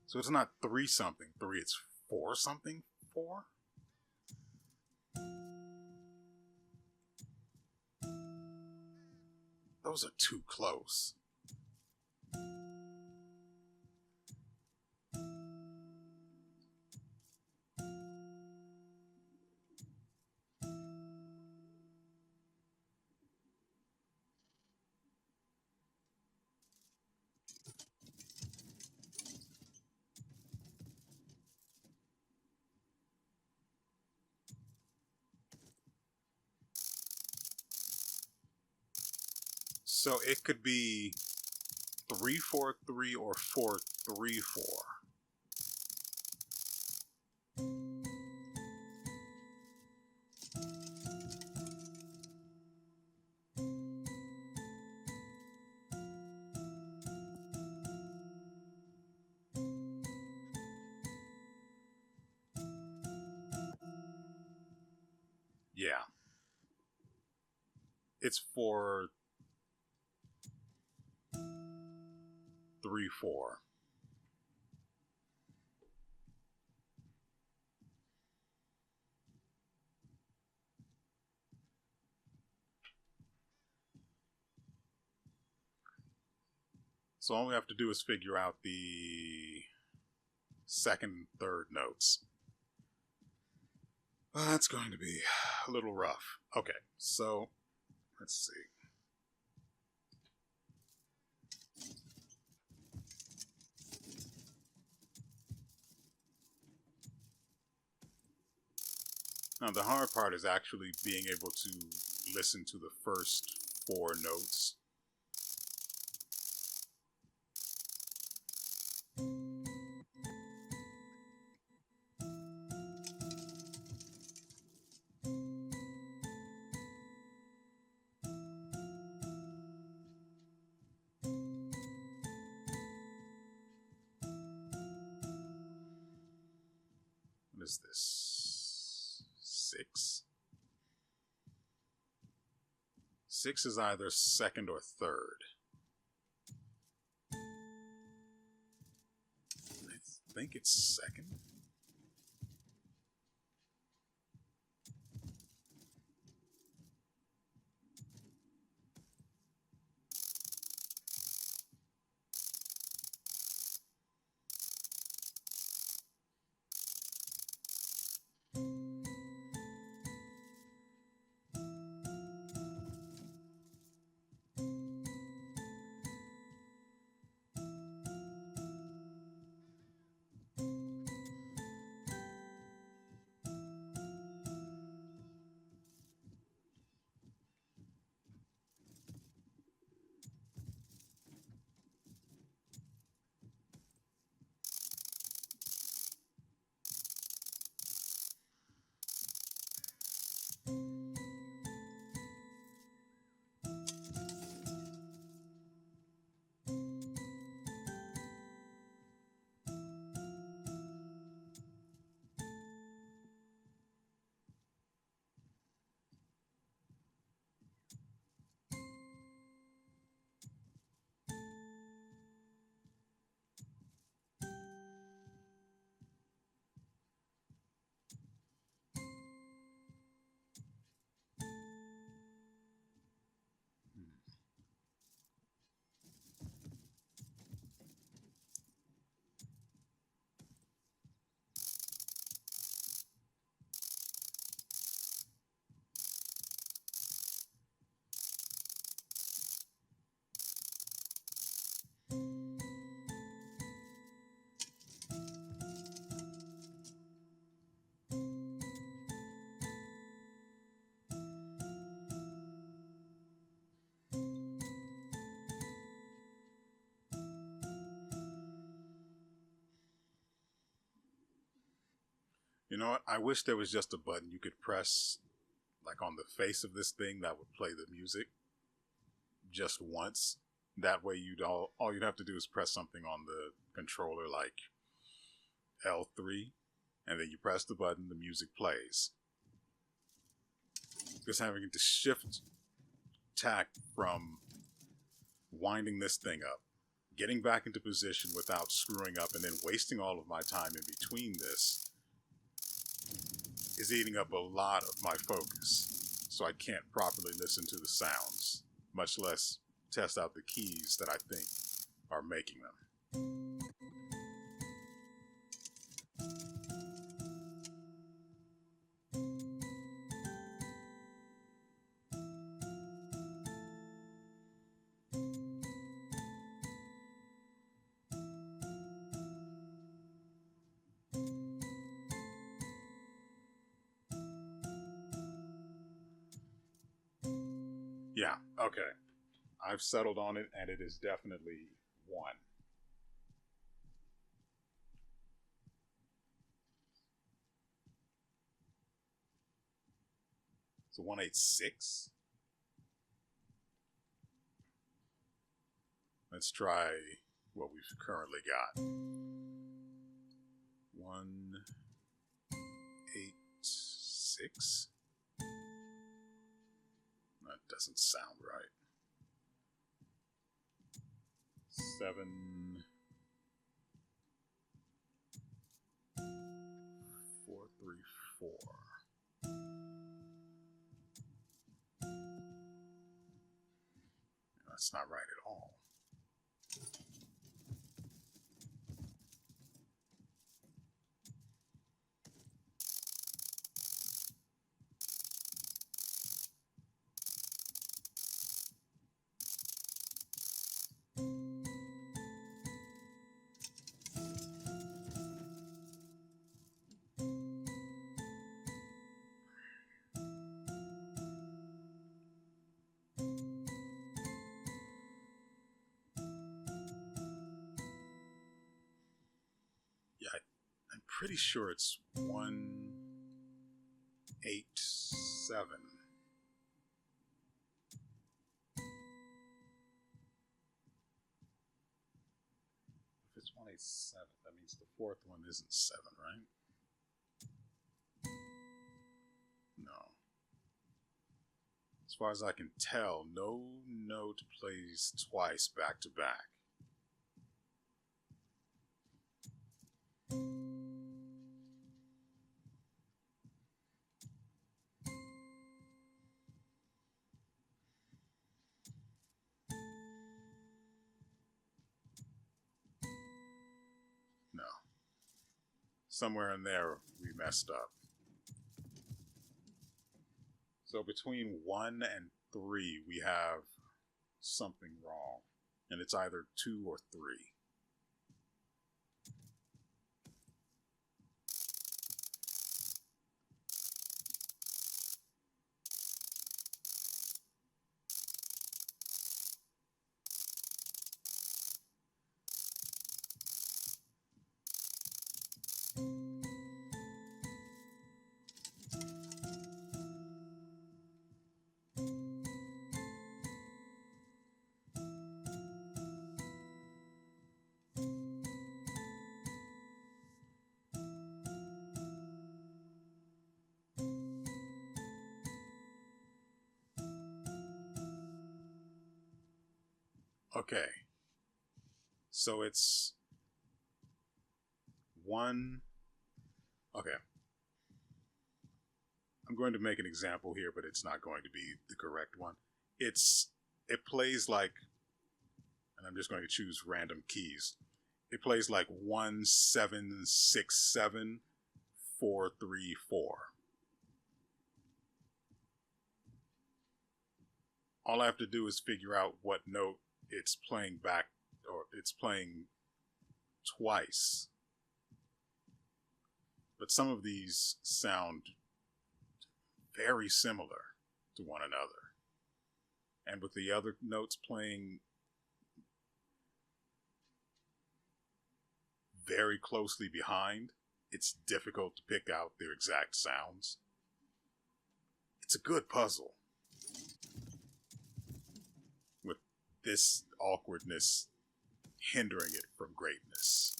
So it's not 3 something 3, it's 4 something 4? Those are too close. So it could be 343 or 434. Yeah. It's 434. So all we have to do is figure out the second and third notes. That's going to be a little rough. Okay, so let's see. Now the hard part is actually being able to listen to the first 4 notes. What is this? 6? 6 is either second or third. I think it's second. You know what? I wish there was just a button you could press, like on the face of this thing, that would play the music just once. That way all you'd have to do is press something on the controller like L3, and then you press the button, the music plays. Just having to shift tack from winding this thing up, getting back into position without screwing up, and then wasting all of my time in between this is eating up a lot of my focus. So I can't properly listen to the sounds, much less test out the keys that I think are making them. Yeah, okay. I've settled on it, and it is definitely 1. So 186. Let's try what we've currently got. 186. That doesn't sound right. 7, 4, 3, 4. That's not right at all. I'm pretty sure it's 187. If it's 187, that means the 4th one isn't 7, right? No. As far as I can tell, no note plays twice back to back. No. Somewhere in there we messed up. So between 1 and 3 we have something wrong. And it's either 2 or 3. Okay. So it's 1. Okay. I'm going to make an example here, but it's not going to be the correct one. It plays like, and I'm just going to choose random keys. It plays like 1 7 6 7 4 3 4. All I have to do is figure out what note it's playing back, or it's playing twice. But some of these sound very similar to one another. And with the other notes playing very closely behind, it's difficult to pick out their exact sounds. It's a good puzzle. With this awkwardness hindering it from greatness.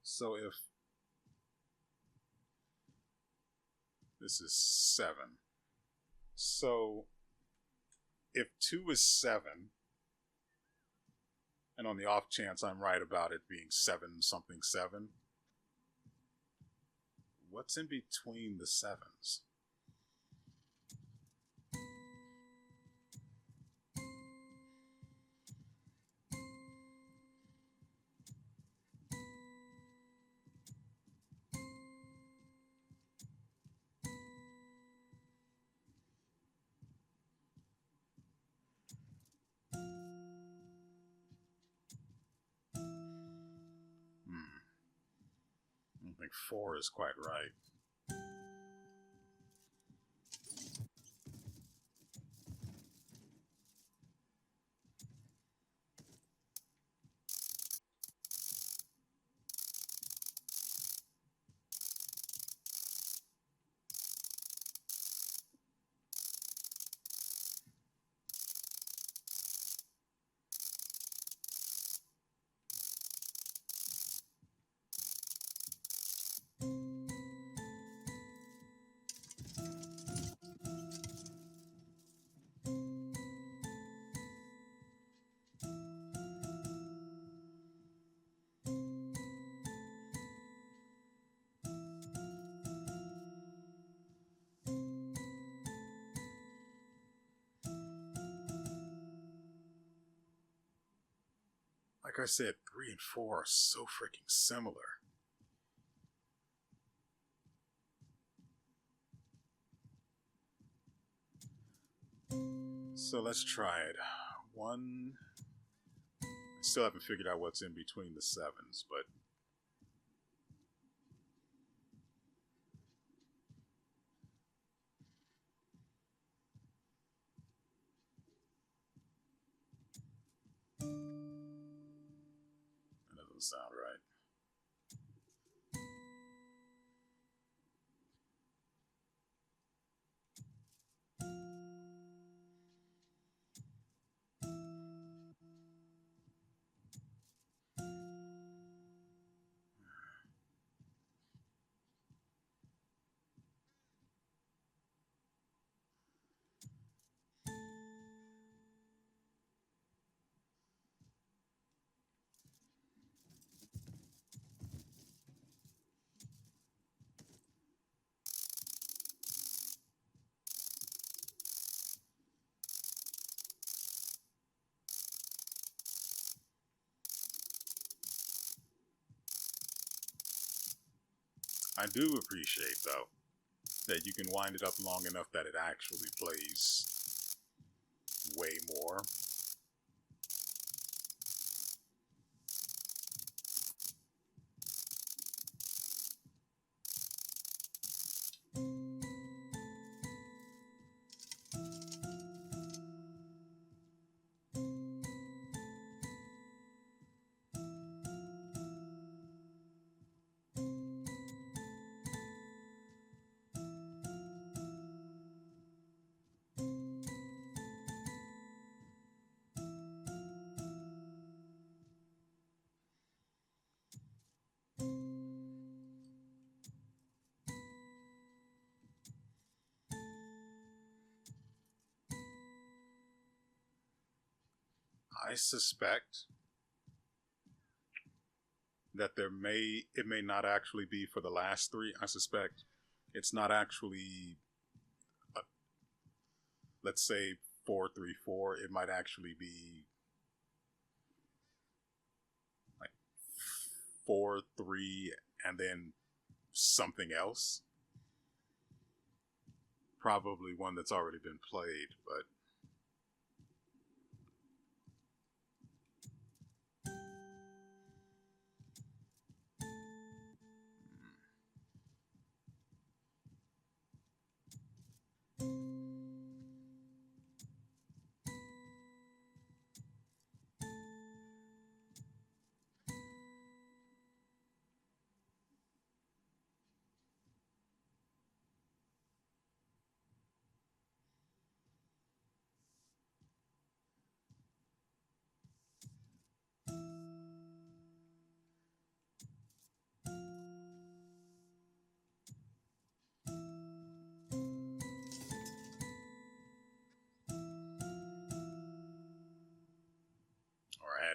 So if this is 7, so if 2 is 7, and on the off chance I'm right about it being 7 something 7, what's in between the 7s? I don't think 4 is quite right. Like I said, 3 and 4 are so freaking similar. So let's try it. 1. I still haven't figured out what's in between the 7s, but that doesn't sound right. I do appreciate, though, that you can wind it up long enough that it actually plays way more. I suspect that it may not actually be for the last 3. I suspect it's not actually, let's say 4-3-4. It might actually be like 4-3 and then something else. Probably one that's already been played, but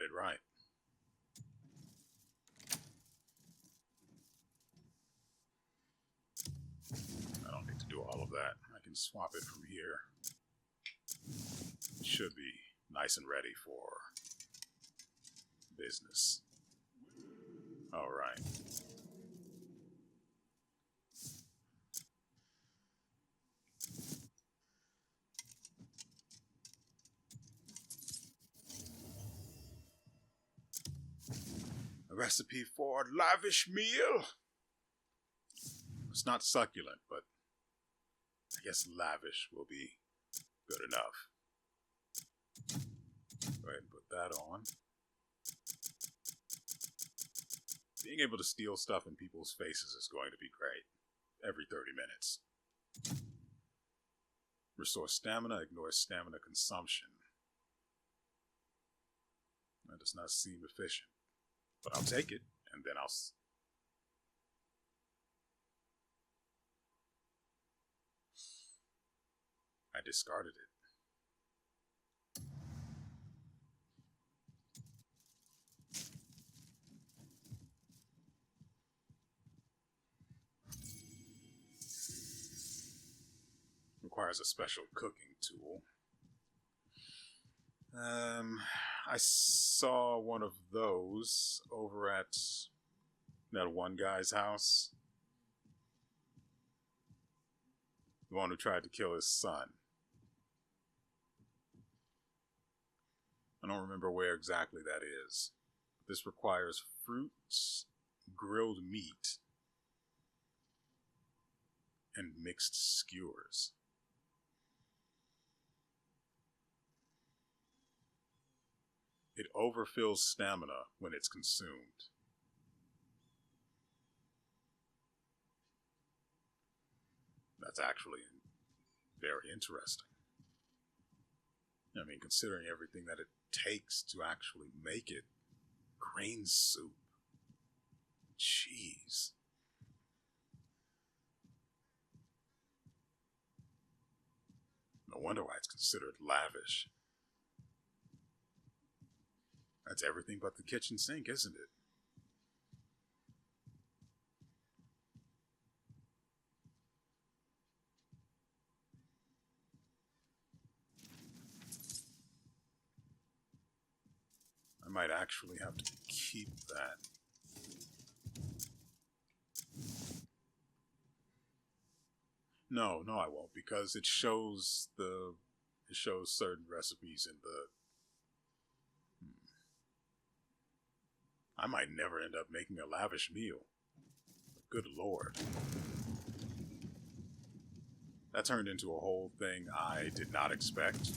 it right. I don't need to do all of that. I can swap it from here. It should be nice and ready for business. All right. A recipe for a lavish meal. It's not succulent, but I guess lavish will be good enough. Go ahead and put that on. Being able to steal stuff in people's faces is going to be great. Every 30 minutes. Restore stamina, ignore stamina consumption. That does not seem efficient. But I'll take it, and then I discarded it. Requires a special cooking tool. I saw one of those over at that one guy's house. The one who tried to kill his son. I don't remember where exactly that is. This requires fruits, grilled meat, and mixed skewers. It overfills stamina when it's consumed. That's actually very interesting. I mean, considering everything that it takes to actually make it. Grain soup. Cheese. No wonder why it's considered lavish. That's everything but the kitchen sink, isn't it? I might actually have to keep that. No, I won't, because it shows certain recipes in the. I might never end up making a lavish meal. Good lord. That turned into a whole thing I did not expect.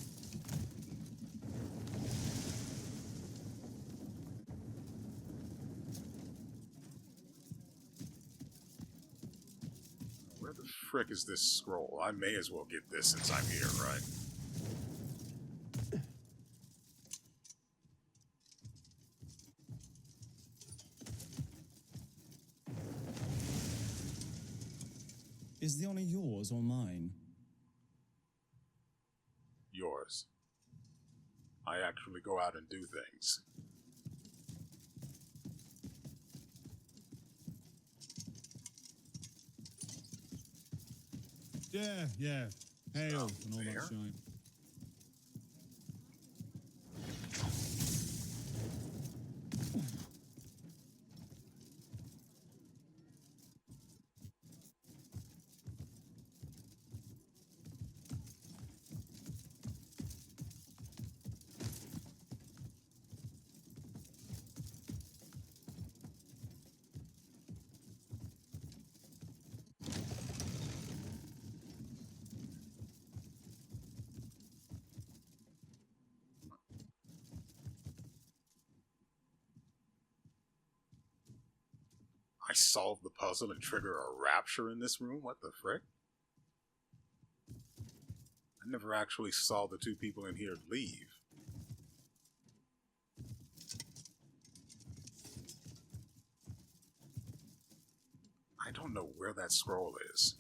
Where the frick is this scroll? I may as well get this since I'm here, right? Is the honor yours or mine? Yours. I actually go out and do things. Yeah. Hail and all that shine. I solved the puzzle and trigger a rapture in this room? What the frick? I never actually saw the two people in here leave. I don't know where that scroll is.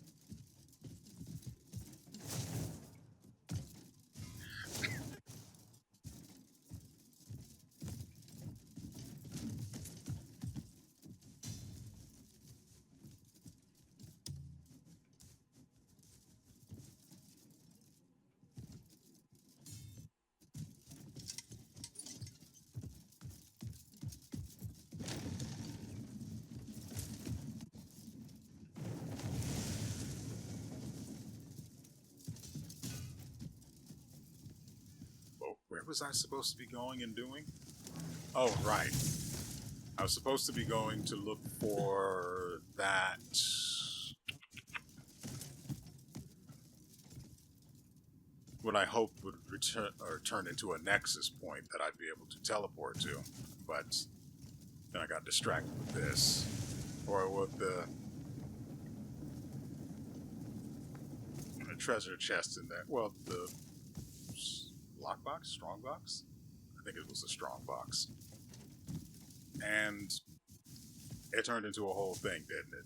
was I supposed to be going and doing? Oh, right. I was supposed to be going to look for that... what I hoped would return or turn into a nexus point that I'd be able to teleport to, but then I got distracted with this, or with the treasure chest in there. Well, the lockbox, strong box. I think it was a strong box, and it turned into a whole thing, didn't it?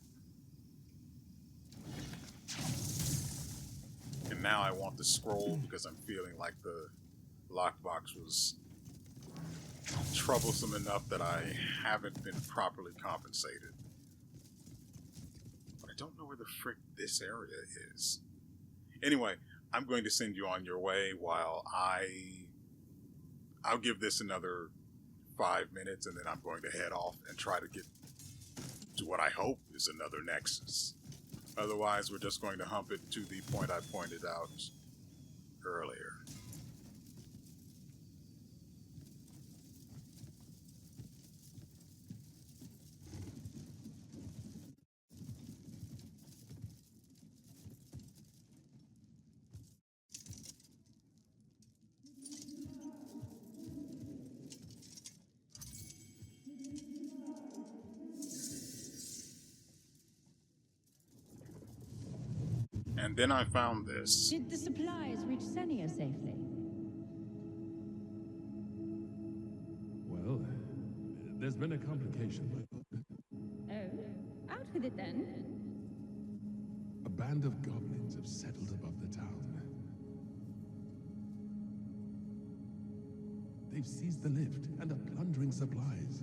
And now I want the scroll because I'm feeling like the lockbox was troublesome enough that I haven't been properly compensated. But I don't know where the frick this area is. Anyway, I'm going to send you on your way while I'll give this another 5 minutes, and then I'm going to head off and try to get to what I hope is another nexus. Otherwise, we're just going to hump it to the point I pointed out earlier. And then I found this. Did the supplies reach Senia safely? Well, there's been a complication. Oh, out with it then. A band of goblins have settled above the town. They've seized the lift and are plundering supplies.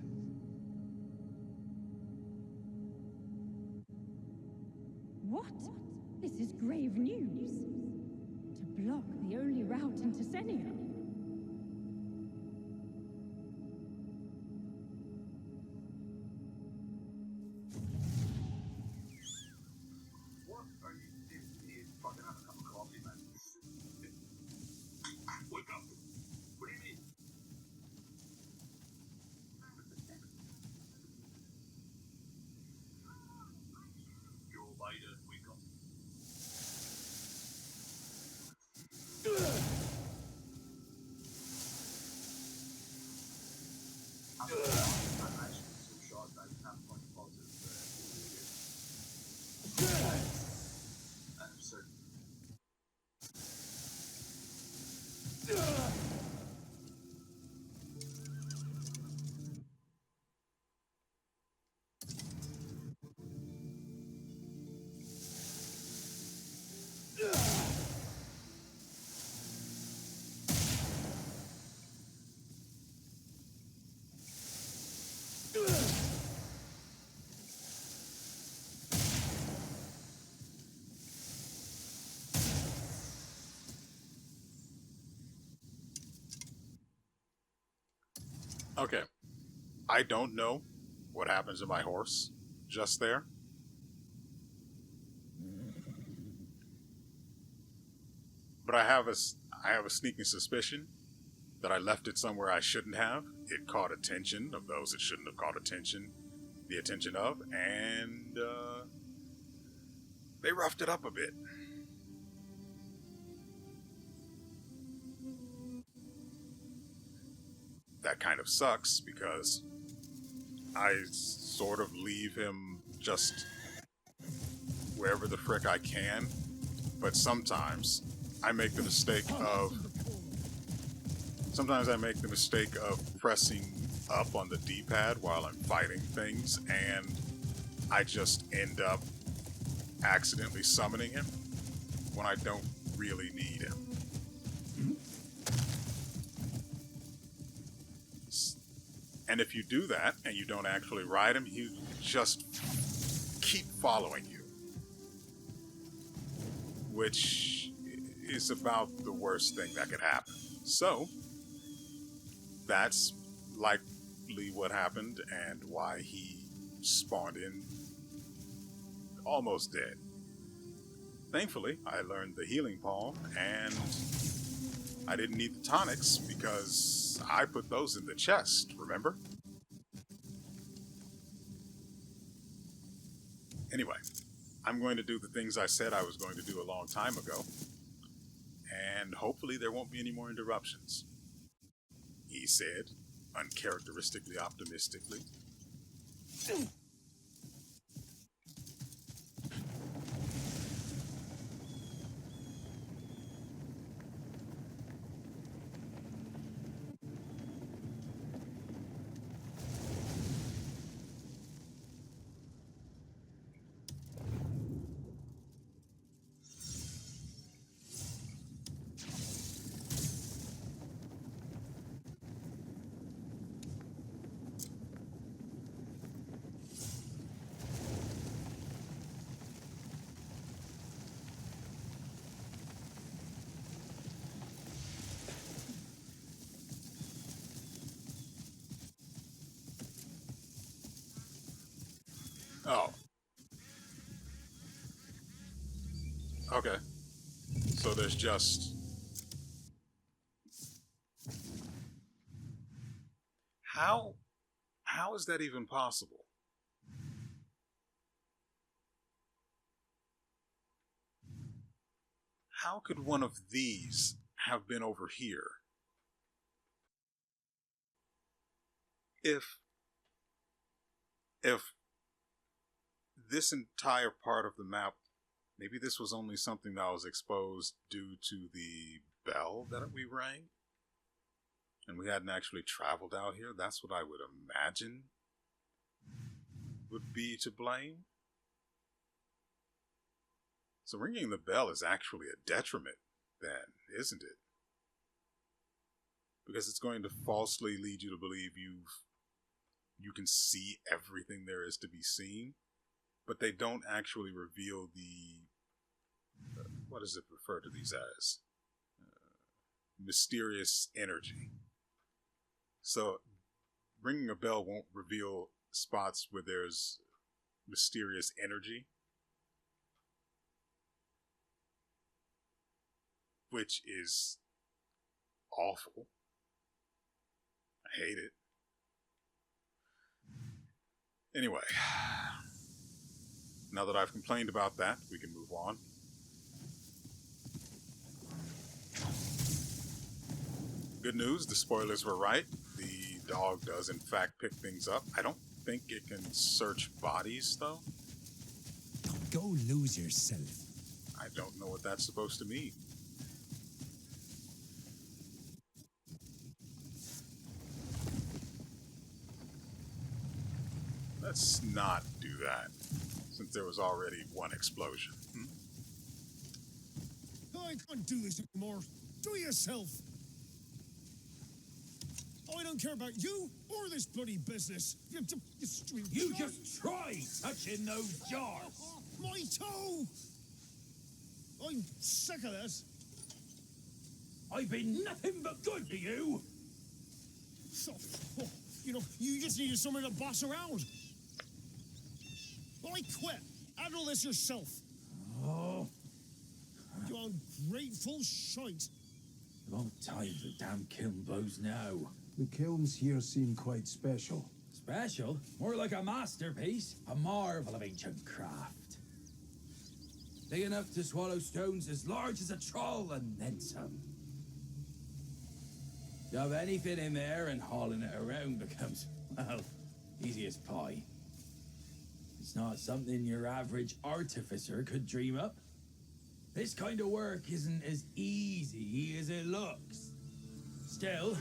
What? This is grave news. To block the only route into Senia. What are you doing here? Fucking have a cup of coffee, man. Wake up. What do you mean? You're later. Wake up. I'm actually so shocked I can't find positive I'm certain. Okay. I don't know what happens to my horse just there. But I have a sneaking suspicion that I left it somewhere I shouldn't have. It caught attention of those it shouldn't have caught the attention of, and they roughed it up a bit. That kind of sucks because I sort of leave him just wherever the frick I can, but sometimes I make the mistake of pressing up on the D-pad while I'm fighting things, and I just end up accidentally summoning him when I don't really need him. And if you do that and you don't actually ride him, he'll just keep following you, which is about the worst thing that could happen. So that's likely what happened and why he spawned in almost dead. Thankfully, I learned the healing palm and I didn't need the tonics because I put those in the chest, remember? Anyway, I'm going to do the things I said I was going to do a long time ago, and hopefully there won't be any more interruptions, he said, uncharacteristically optimistically. Oh. Okay. So there's just... How is that even possible? How could one of these have been over here? If this entire part of the map, maybe this was only something that was exposed due to the bell that we rang, and we hadn't actually traveled out here, that's what I would imagine would be to blame. So ringing the bell is actually a detriment then, isn't it? Because it's going to falsely lead you to believe you can see everything there is to be seen, but they don't actually reveal the what is it referred to these as? Mysterious energy. So ringing a bell won't reveal spots where there's mysterious energy, which is awful. I hate it. Anyway, now that I've complained about that, we can move on. Good news, the spoilers were right. The dog does in fact pick things up. I don't think it can search bodies, though. Go lose yourself. I don't know what that's supposed to mean. Let's not do that, since there was already one explosion. I can't do this anymore. Do it yourself. I don't care about you or this bloody business. You just try touching those jars. My toe! I'm sick of this. I've been nothing but good to you. So, you know, you just needed someone to boss around. I quit. Handle this yourself. Oh. You ungrateful shite. Long time for damn kiln blows now. The kilns here seem quite special. Special? More like a masterpiece. A marvel of ancient craft. Big enough to swallow stones as large as a troll and then some. Shove anything in there and hauling it around becomes, well, easy as pie. It's not something your average artificer could dream up. This kind of work isn't as easy as it looks. Still,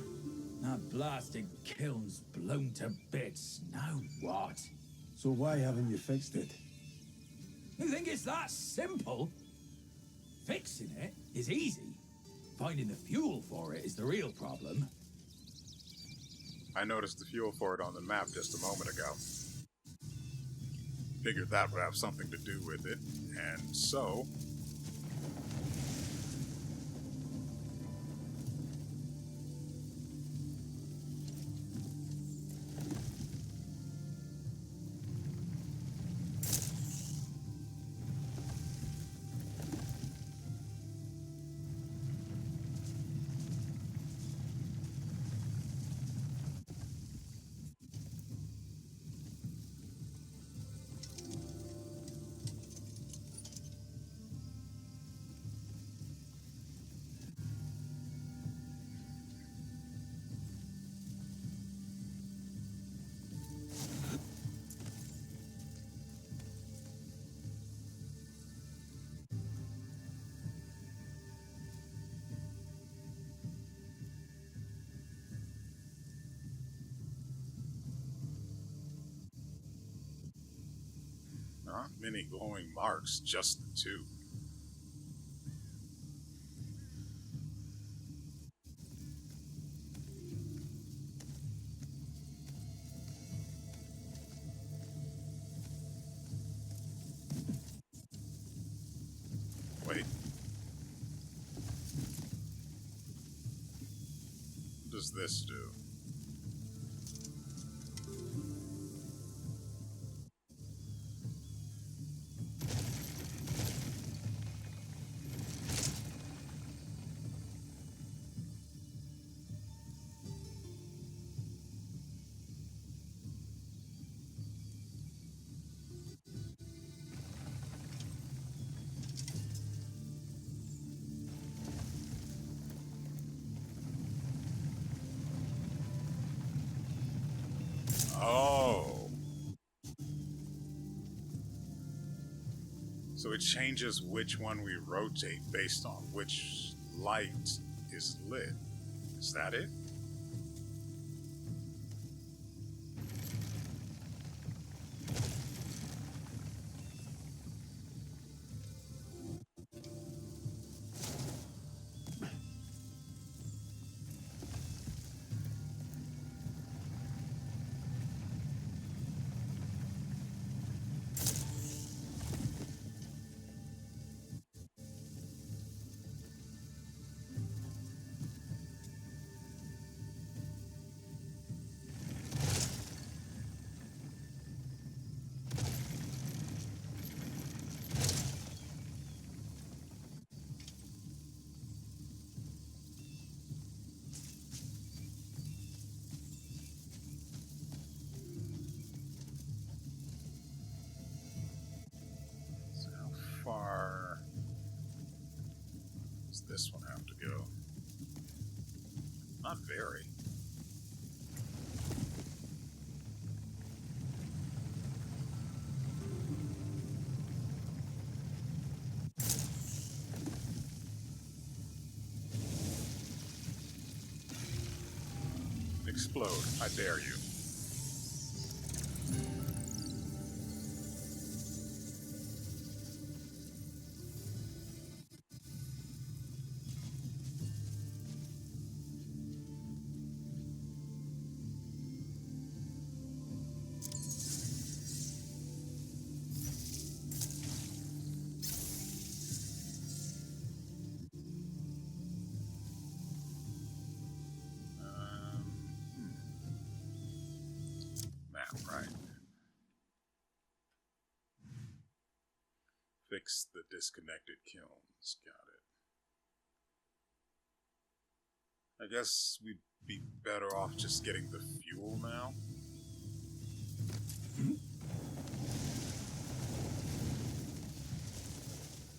that blasted kiln's blown to bits. Now what? So why haven't you fixed it? You think it's that simple? Fixing it is easy. Finding the fuel for it is the real problem. I noticed the fuel for it on the map just a moment ago. Figured that would have something to do with it, and so... aren't many glowing marks, just the two. Wait. What does this do? Oh. So it changes which one we rotate based on which light is lit. Is that it? Far does this one have to go? Not very. Explode, I dare you. Right. Fix the disconnected kilns. Got it. I guess we'd be better off just getting the fuel now.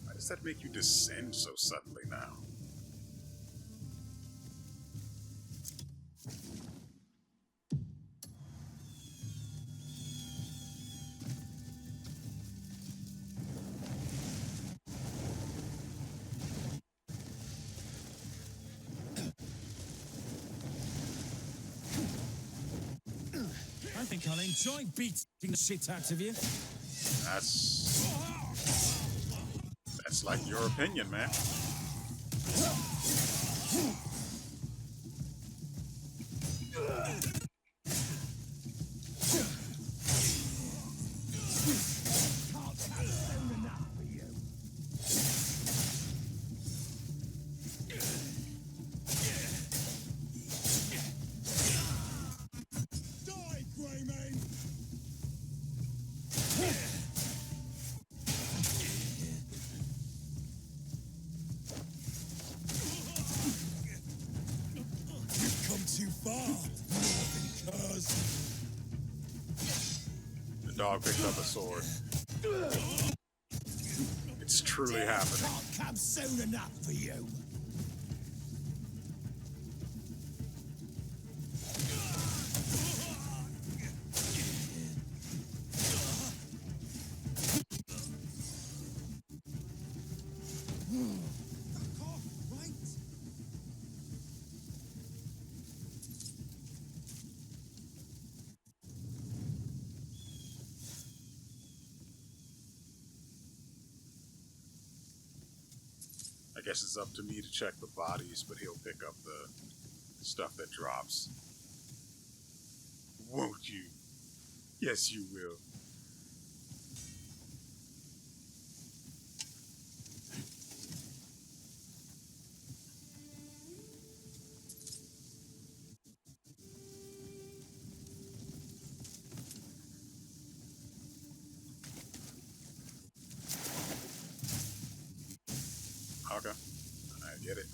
Why does that make you descend so suddenly now? I think I'll enjoy beating the shit out of you. That's like your opinion, man. Die, Greymane! You've come too far, Northern curs. The dog picked up a sword. It's truly happening. Can't come soon enough for you. Guess it's up to me to check the bodies, but he'll pick up the stuff that drops. Won't you? Yes, you will. Okay, I get it.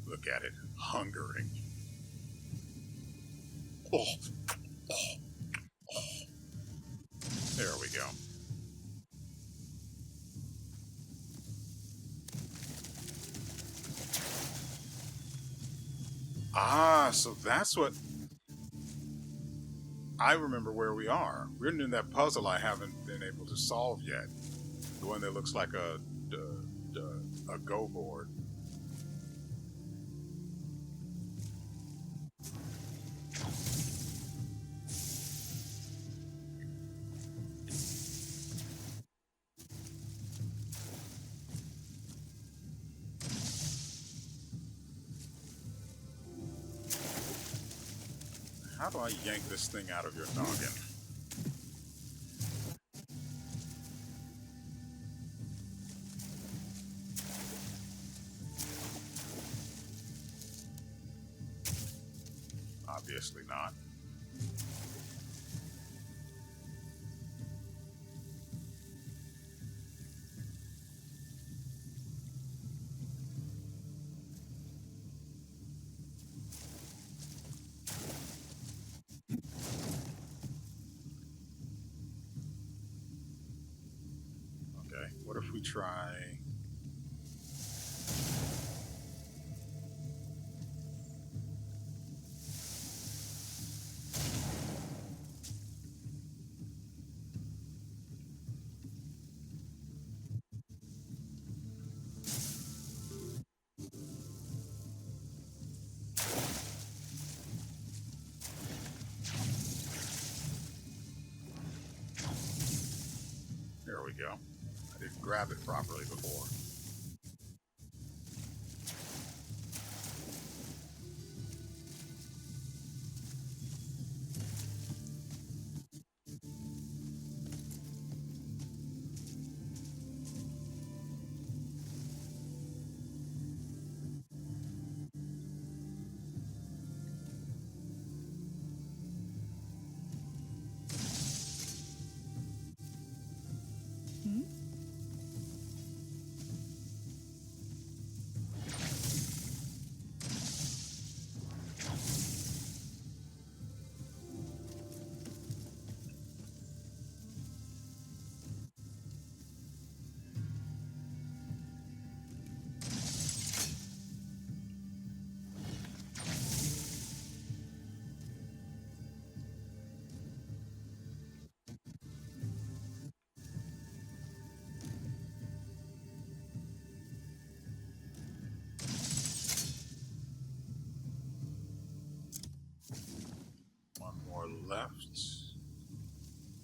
Look at it, hungering. Oh. There we go. Ah, so that's what... I remember where we are. We're in that puzzle I haven't been able to solve yet. The one that looks like a go board. How do I yank this thing out of your noggin? Obviously not. Okay, what if we try... There we go. I didn't grab it properly before. One more left.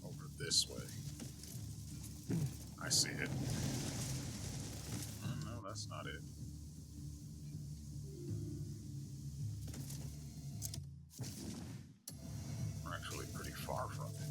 Over this way. I see it. Oh, no, that's not it. We're actually pretty far from it.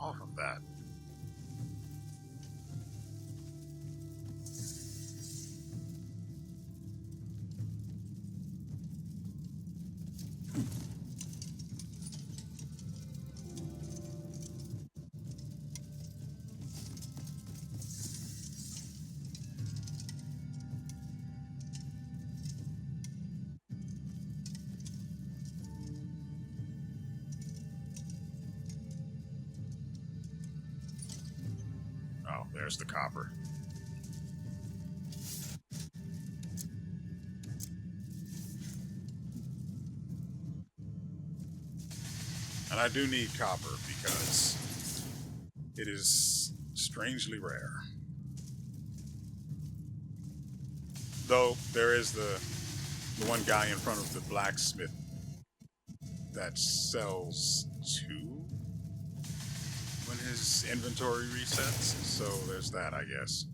off of that. Oh, there's the copper. And I do need copper because it is strangely rare. Though there is the one guy in front of the blacksmith that sells two when his inventory resets. So there's that, I guess.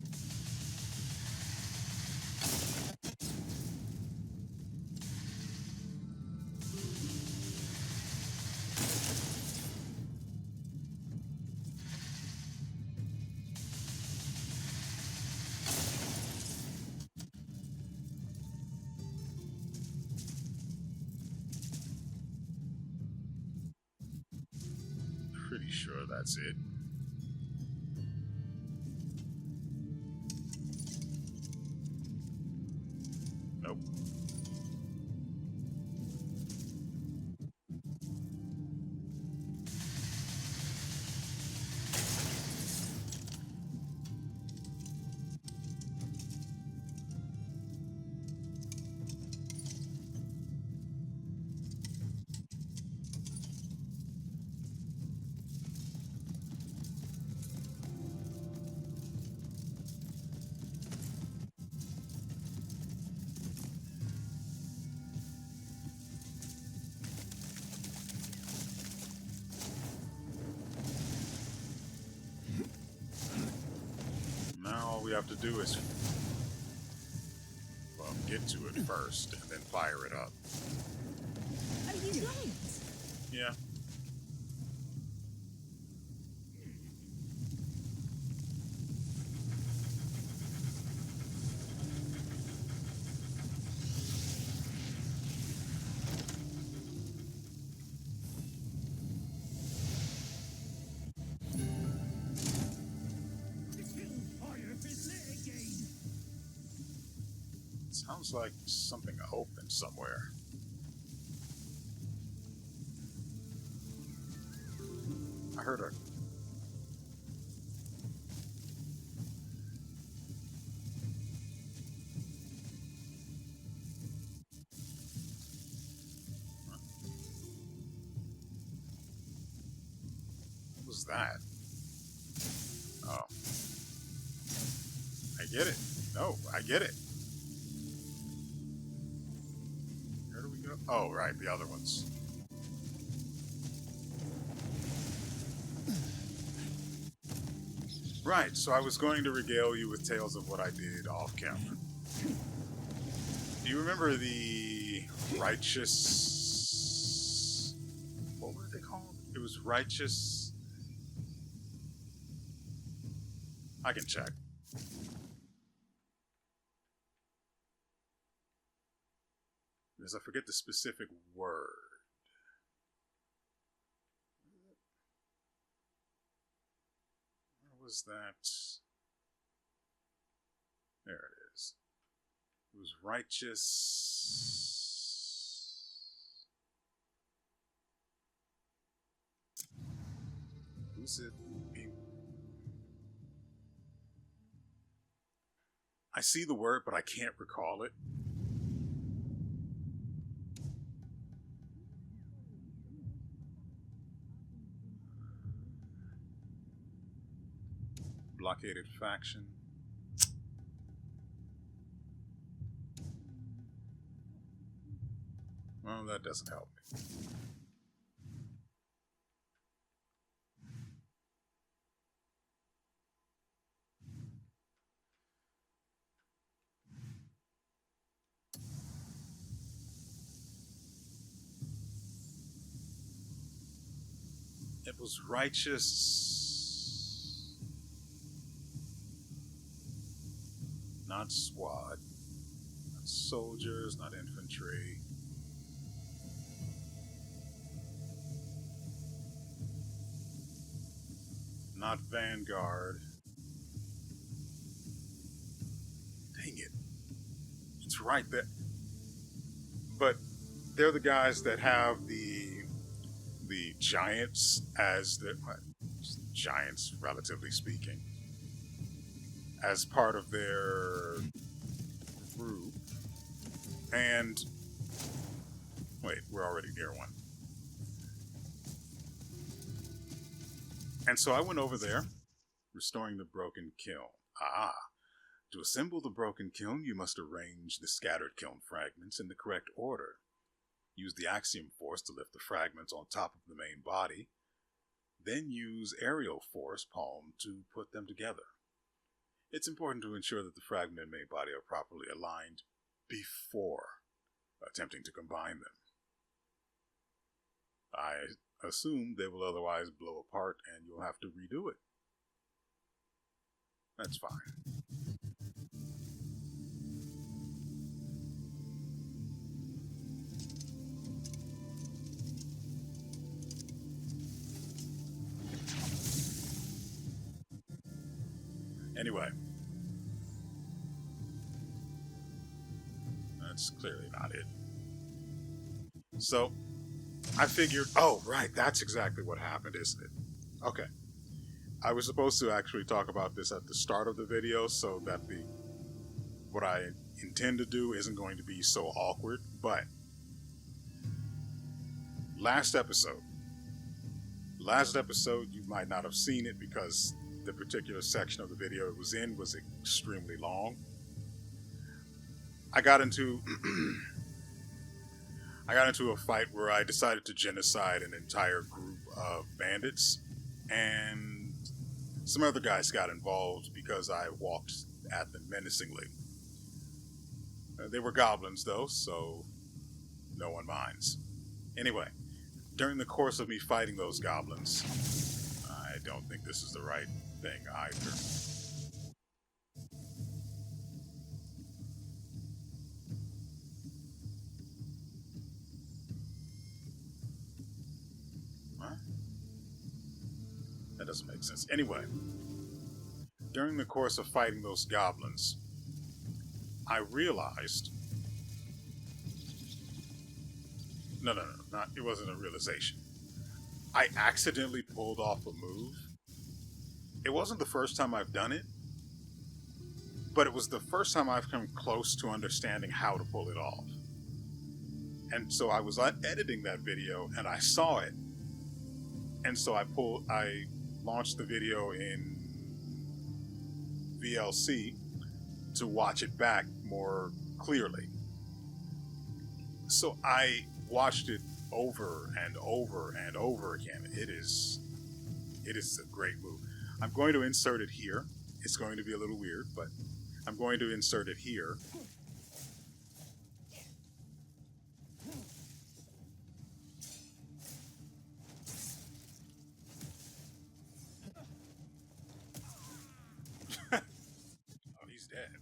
Pretty sure that's it. Nope. Now all we have to do is, well, get to it first and then fire it up. Are you right? Yeah. Sounds like something open somewhere. I heard a... What was that? Oh. I get it. No, I get it. Where do we go? Oh, right, the other ones. Right, so I was going to regale you with tales of what I did off camera. Do you remember the righteous... What were they called? It was righteous... I can check. Because I forget the specific word. Where was that? There it is. It was righteous. Who's it? I see the word, but I can't recall it. Blockaded faction. Well, that doesn't help me. It was righteous. not SWAT. Not soldiers, not infantry. Not Vanguard. Dang it. It's right there. But they're the guys that have the giants as the giants, relatively speaking, as part of their group. And wait, we're already near one. And so I went over there, restoring the broken kiln. Ah, to assemble the broken kiln, you must arrange the scattered kiln fragments in the correct order. Use the axiom force to lift the fragments on top of the main body. Then use aerial force palm to put them together. It's important to ensure that the fragment and main body are properly aligned before attempting to combine them. I assume they will otherwise blow apart and you'll have to redo it. That's fine. Anyway, that's clearly not it. So, I figured, oh, right, that's exactly what happened, isn't it? Okay. I was supposed to actually talk about this at the start of the video so that what I intend to do isn't going to be so awkward, but last episode, you might not have seen it because the particular section of the video it was in was extremely long. I got into a fight where I decided to genocide an entire group of bandits, and some other guys got involved because I walked at them menacingly. They were goblins though, so no one minds. Anyway, during the course of me fighting those goblins, I don't think this is the right thing either. What? That doesn't make sense. Anyway, during the course of fighting those goblins, I realized... No, it wasn't a realization. I accidentally pulled off a move. It wasn't the first time I've done it, but it was the first time I've come close to understanding how to pull it off. And so I was editing that video and I saw it. And so I launched the video in VLC to watch it back more clearly. So I watched it over and over and over again. It is a great move. I'm going to insert it here. It's going to be a little weird, but I'm going to insert it here. Oh, he's dead.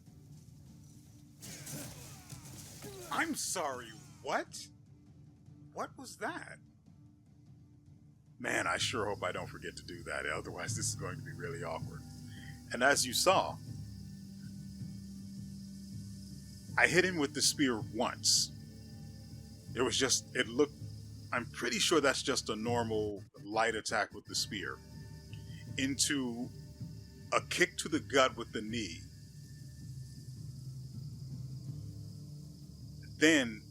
I'm sorry, what? What was that? Man, I sure hope I don't forget to do that, otherwise this is going to be really awkward. And as you saw, I hit him with the spear once. I'm pretty sure that's just a normal light attack with the spear. Into a kick to the gut with the knee. Then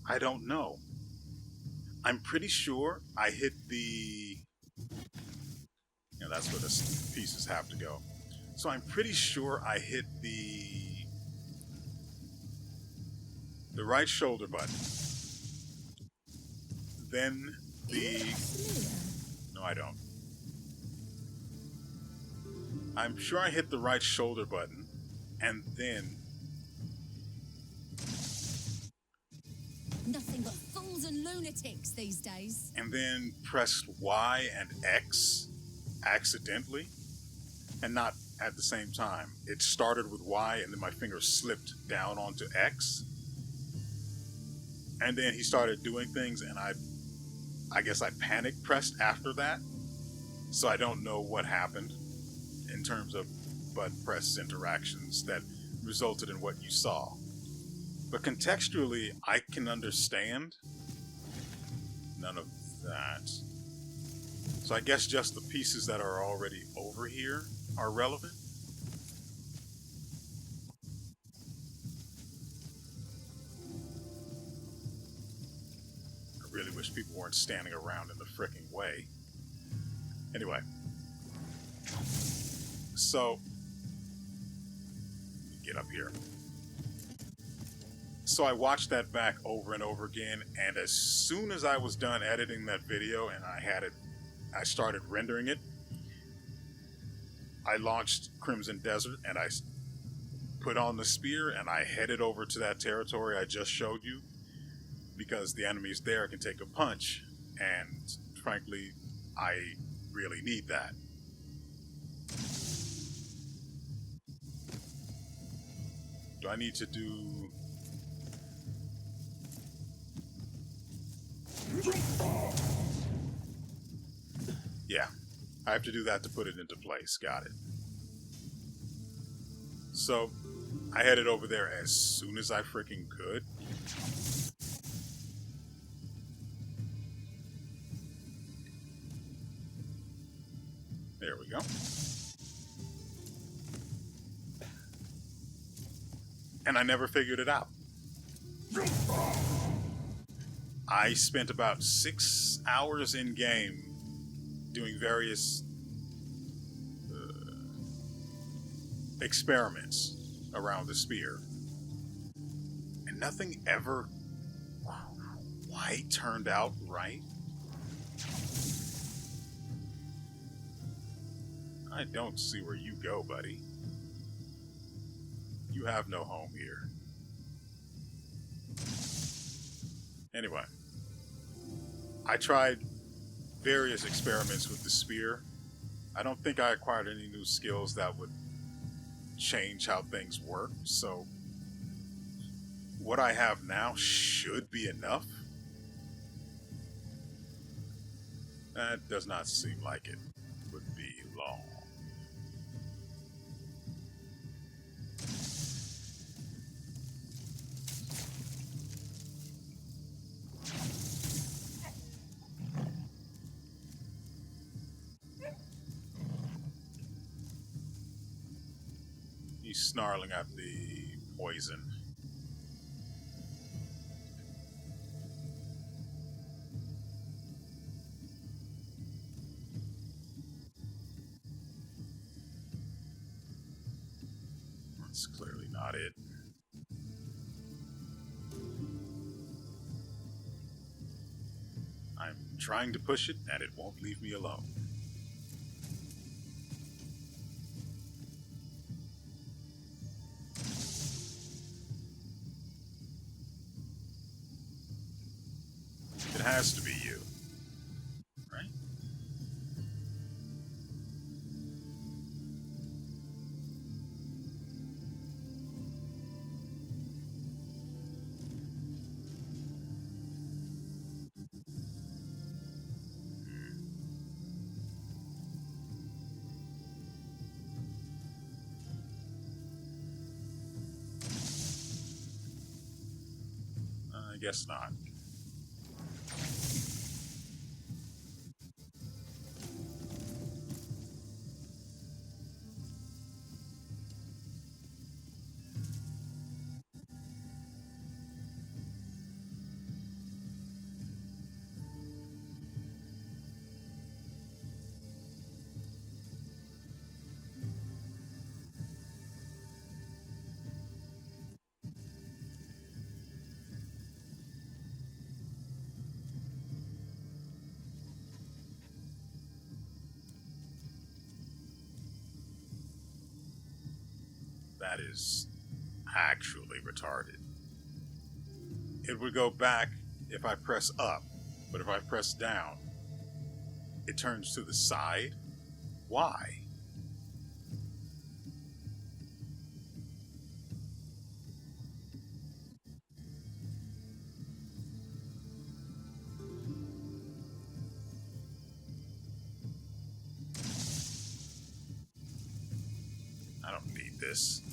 I don't know. I'm pretty sure I hit the... that's where the pieces have to go. So I'm pretty sure I hit the right shoulder button. Then the... No, I don't. I'm sure I hit the right shoulder button, and then... Nothing but fools and lunatics these days. And then pressed Y and X accidentally and not at the same time. It started with Y and then my finger slipped down onto X. And then he started doing things and I guess I panic pressed after that. So I don't know what happened in terms of button press interactions that resulted in what you saw. But contextually, I can understand none of that. So I guess just the pieces that are already over here are relevant. I really wish people weren't standing around in the frickin' way. Anyway. So, get up here. So I watched that back over and over again, and as soon as I was done editing that video and I started rendering it, I launched Crimson Desert and I put on the spear and I headed over to that territory I just showed you because the enemies there can take a punch, and frankly, I really need that. Do I need to do... Yeah, I have to do that to put it into place. Got it. So, I headed over there as soon as I freaking could. There we go. And I never figured it out. I spent about 6 hours in game doing various experiments around the spear, and nothing ever quite turned out right. I don't see where you go, buddy. You have no home here. Anyway, I tried various experiments with the spear. I don't think I acquired any new skills that would change how things work, so what I have now should be enough. That does not seem like it would be long. He's snarling at the poison. That's clearly not it. I'm trying to push it, and it won't leave me alone. It has to be you, right? I guess not. That is actually retarded. It would go back if I press up, but if I press down, it turns to the side. Why? I don't need this.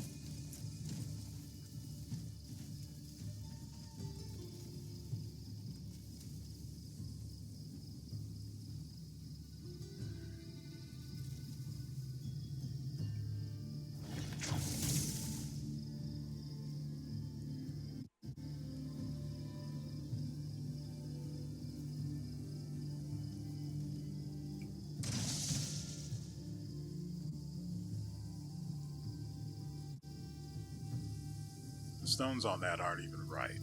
The stones on that aren't even right.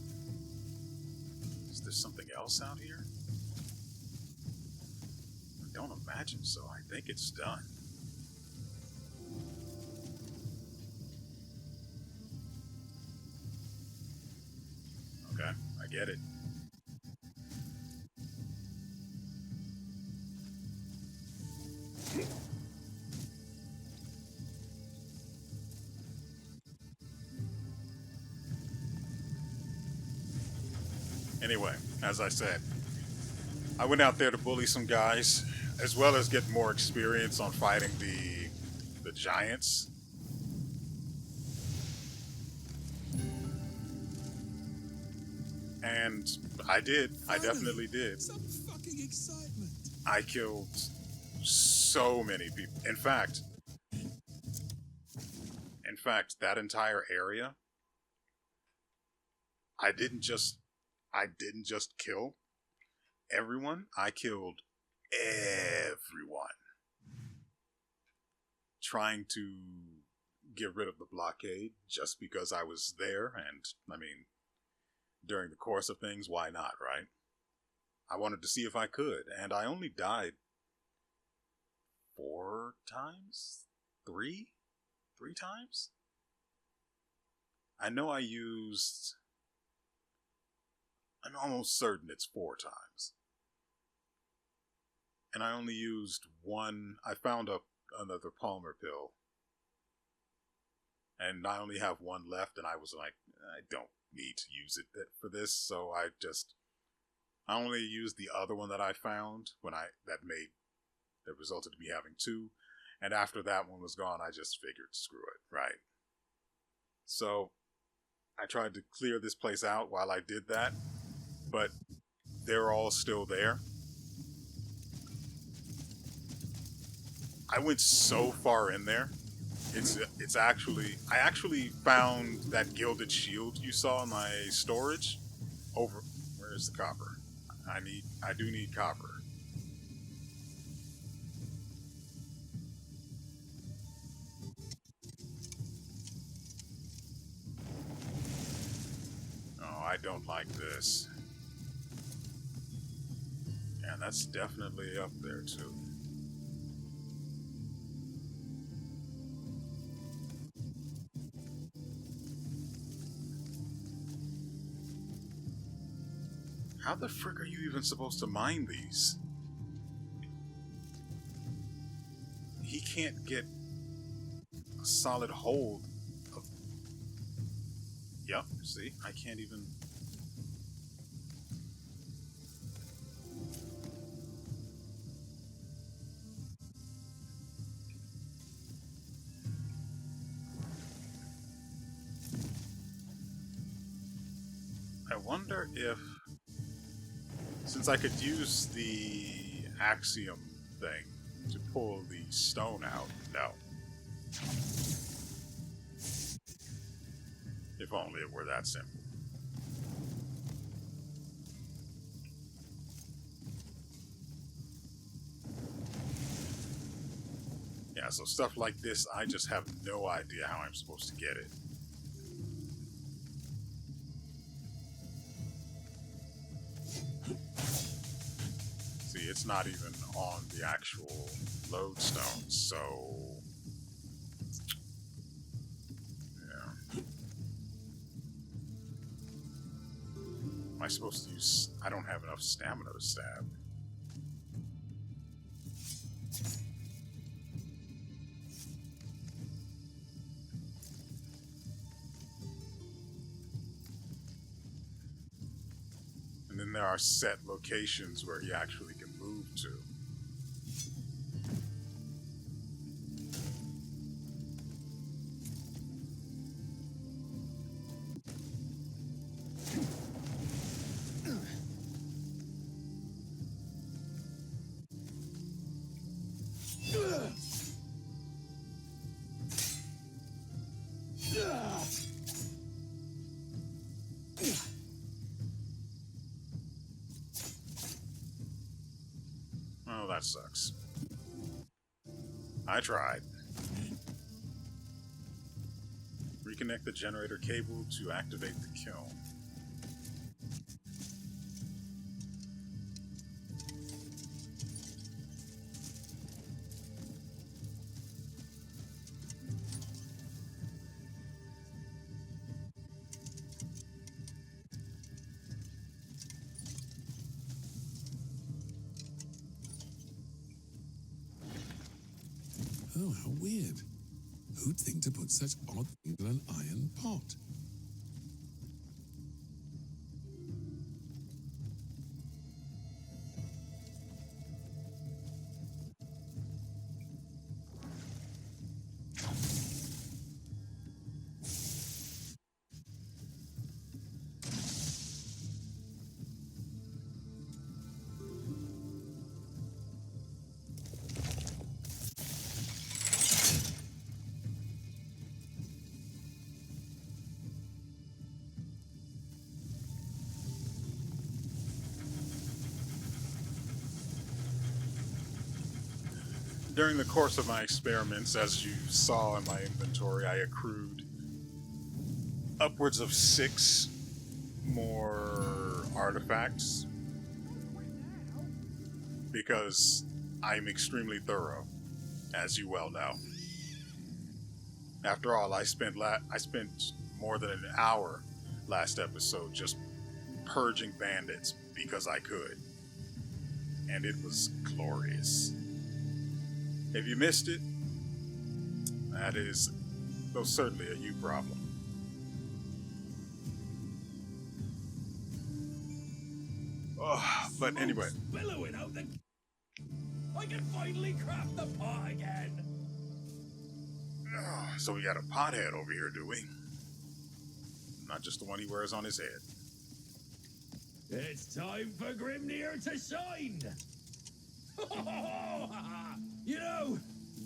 Is there something else out here? I don't imagine so. I think it's done. Okay, I get it. Anyway, as I said, I went out there to bully some guys, as well as get more experience on fighting the giants. And I did. I definitely did. Some fucking excitement. I killed so many people. In fact, that entire area, I didn't just kill everyone. I killed everyone. Trying to get rid of the blockade just because I was there, and I mean, during the course of things, why not, right? I wanted to see if I could, and I only died 4 times? 3 times? I know I'm almost certain it's 4 times. And I only used one. I found another Palmer pill. And I only have one left, and I was like, I don't need to use it for this, so I only used the other one that I found that resulted in me having 2, and after that one was gone, I just figured, screw it, right? So I tried to clear this place out while I did that, but they're all still there. I went so far in there. It's actually, I actually found that gilded shield you saw in my storage. Where's the copper? I do need copper. Oh, I don't like this. And that's definitely up there too. How the frick are you even supposed to mine these? He can't get a solid hold of... Yep, see? I can't even... I wonder if... Since I could use the axiom thing to pull the stone out. No. If only it were that simple. Yeah, so stuff like this, I just have no idea how I'm supposed to get it. It's not even on the actual lodestone, so yeah. Am I supposed to use... I don't have enough stamina to stab. and there are set locations where he actually can move to. Oh, that sucks. I tried. Reconnect the generator cable to activate the kiln. Oh, how weird. Who'd think to put such odd things in an iron pot? During the course of my experiments, as you saw in my inventory, I accrued upwards of 6 more artifacts because I'm extremely thorough, as you well know. After all, I spent more than an hour last episode just purging bandits because I could, and it was glorious. If you missed it, that is most certainly a you problem. Oh, but anyway. Billowing out the... I can finally craft the pot again. Oh, so we got a pothead over here, do we? Not just the one he wears on his head. It's time for Grimnir to shine. You know,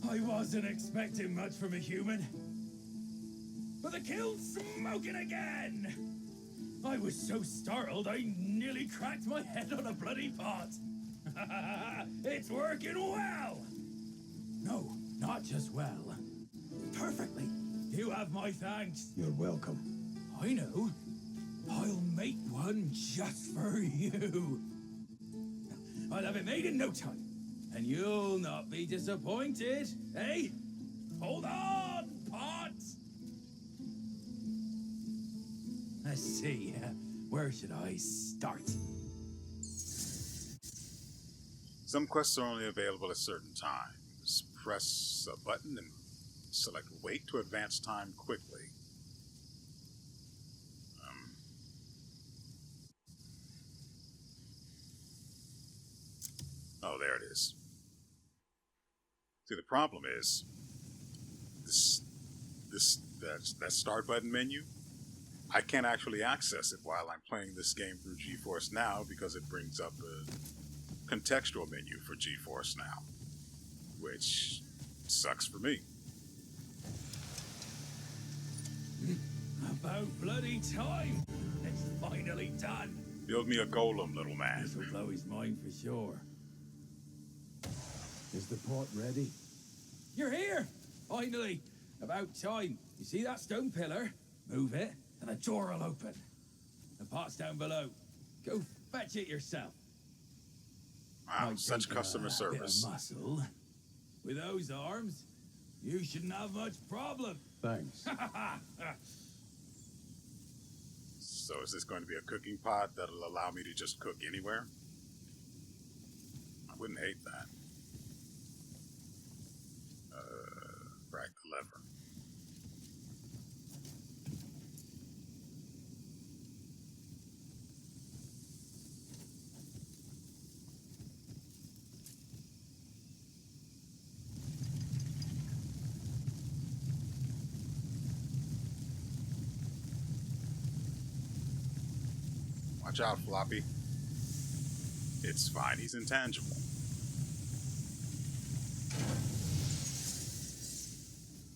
I wasn't expecting much from a human. But the kiln's smoking again! I was so startled I nearly cracked my head on a bloody pot. It's working well! No, not just well. Perfectly. You have my thanks. You're welcome. I know. I'll make one just for you. I'll have it made in no time. And you'll not be disappointed, eh? Hold on, pot! Let's see, where should I start? Some quests are only available at certain times. Press a button and select wait to advance time quickly. Oh, there it is. See, the problem is that start button menu. I can't actually access it while I'm playing this game through GeForce Now because it brings up a contextual menu for GeForce Now, which sucks for me. About bloody time! It's finally done! Build me a golem, little man. This will blow his mind for sure. Is the pot ready? You're here! Finally! About time. You see that stone pillar? Move it, and the door will open. The pot's down below. Go fetch it yourself. Wow, such customer service. Bit of muscle. With those arms, you shouldn't have much problem. Thanks. So is this going to be a cooking pot that'll allow me to just cook anywhere? I wouldn't hate that. Drag the lever. Watch out, Floppy. It's fine, he's intangible.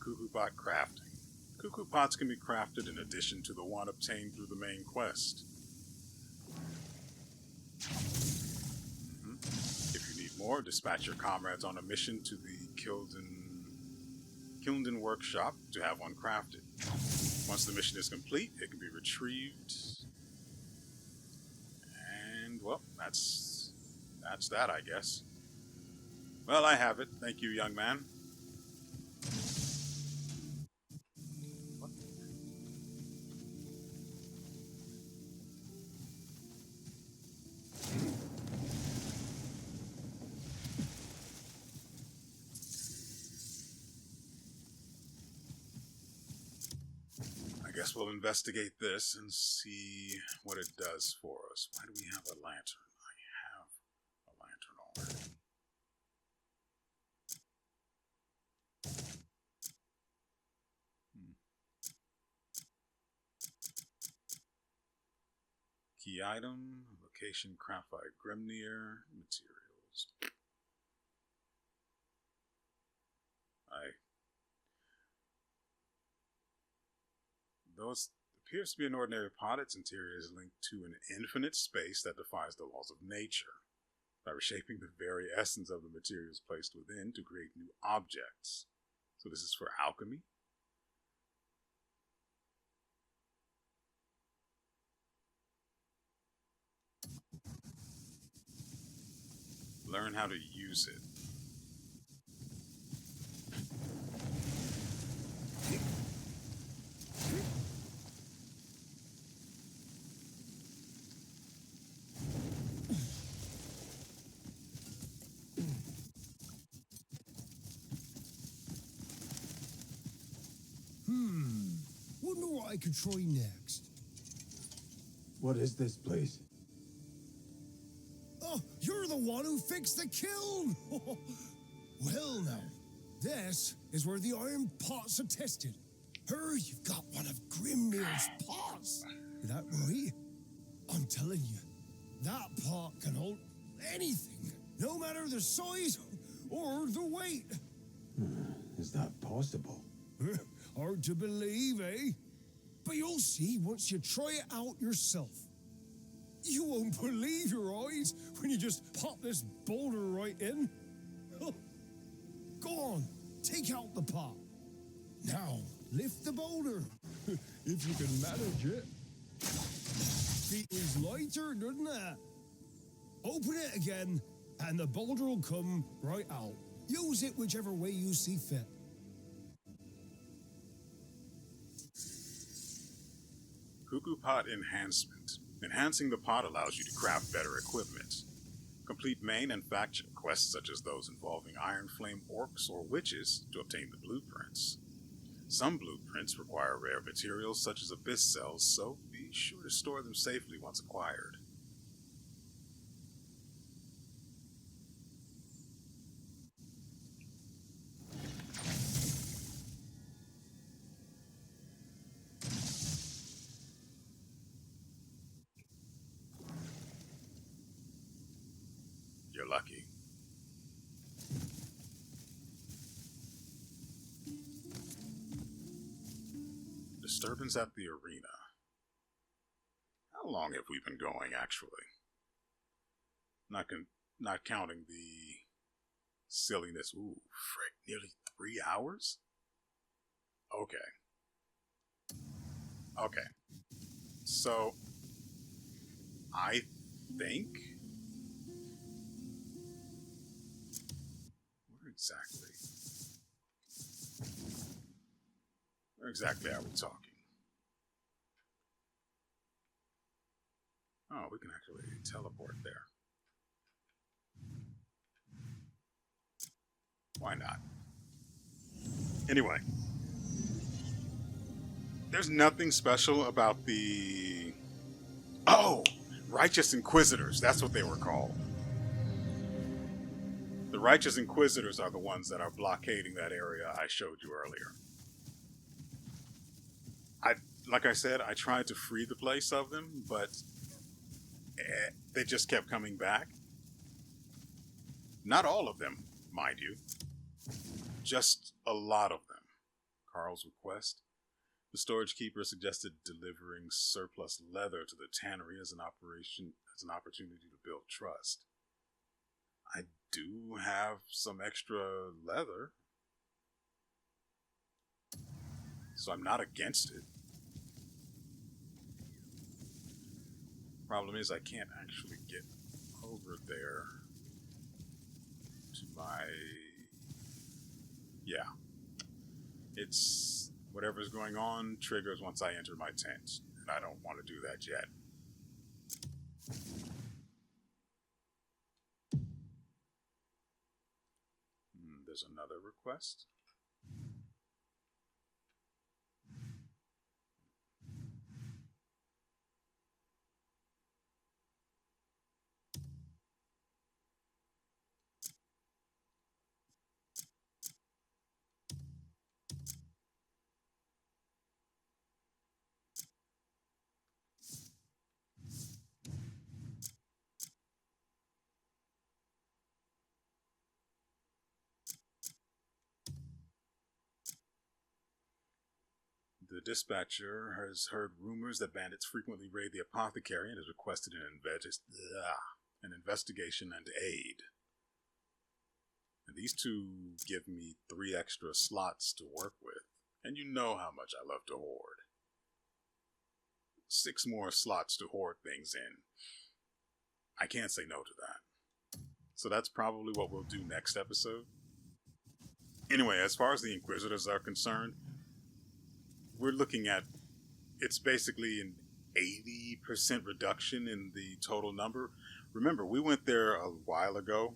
Cuckoo pot crafting. Cuckoo pots can be crafted in addition to the one obtained through the main quest. If you need more, dispatch your comrades on a mission to the Kilnden workshop to have one crafted. Once the mission is complete, it can be retrieved. And, well, that's that, I guess. Well, I have it. Thank you, young man. I guess we'll investigate this and see what it does for us. Why do we have a lantern? I have a lantern already. Key item, location, graphite, Grimnir, materials. Those appears to be an ordinary pot. Its interior is linked to an infinite space that defies the laws of nature. By reshaping the very essence of the materials placed within to create new objects. So this is for alchemy. Learn how to use it. Wonder what I could try next. What is this place? Oh, you're the one who fixed the kiln! Well now, this is where the iron pots are tested. Here you've got one of Grimnir's pots. Is that right? I'm telling you, that pot can hold anything, no matter the size or the weight. Is that possible? Hard to believe, eh? But you'll see once you try it out yourself. You won't believe your eyes when you just pop this boulder right in. Go on, take out the pot. Now, lift the boulder, if you can manage it. Feels lighter, doesn't it? Open it again, and the boulder will come right out. Use it whichever way you see fit. Cuckoo Pot Enhancement. Enhancing the pot allows you to craft better equipment. Complete main and faction quests such as those involving Iron Flame orcs or witches to obtain the blueprints. Some blueprints require rare materials such as abyss cells, so be sure to store them safely once acquired. You're lucky. Disturbance at the arena. How long have we been going, actually? Not counting the silliness. Ooh, frick, nearly 3 hours? Okay. Okay. So, I think... Where exactly are we talking? Oh, we can actually teleport there. Why not? Anyway. There's nothing special about the... Oh! Righteous Inquisitors. That's what they were called. The Righteous Inquisitors are the ones that are blockading that area I showed you earlier. Like I said, I tried to free the place of them, but they just kept coming back. Not all of them, mind you. Just a lot of them. Carl's request. The storage keeper suggested delivering surplus leather to the tannery as an opportunity to build trust. I do have some extra leather, so I'm not against it. Problem is, I can't actually get over there to my... Yeah. It's... Whatever's going on triggers once I enter my tent, and I don't want to do that yet. There's another request. The dispatcher has heard rumors that bandits frequently raid the apothecary and has requested an investigation and aid. And these two give me 3 extra slots to work with, and you know how much I love to hoard. 6 more slots to hoard things in. I can't say no to that. So that's probably what we'll do next episode. Anyway, as far as the Inquisitors are concerned, we're looking at, it's basically an 80% reduction in the total number. Remember, we went there a while ago,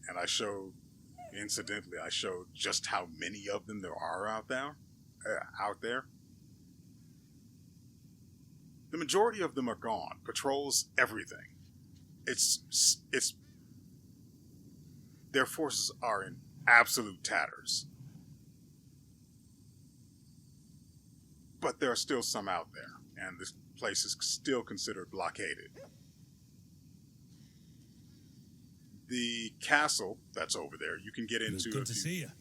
and I showed just how many of them there are out there. The majority of them are gone. Patrols, everything. Their forces are in absolute tatters. But there are still some out there, and this place is still considered blockaded. The castle that's over there, you can get into. Good to see you.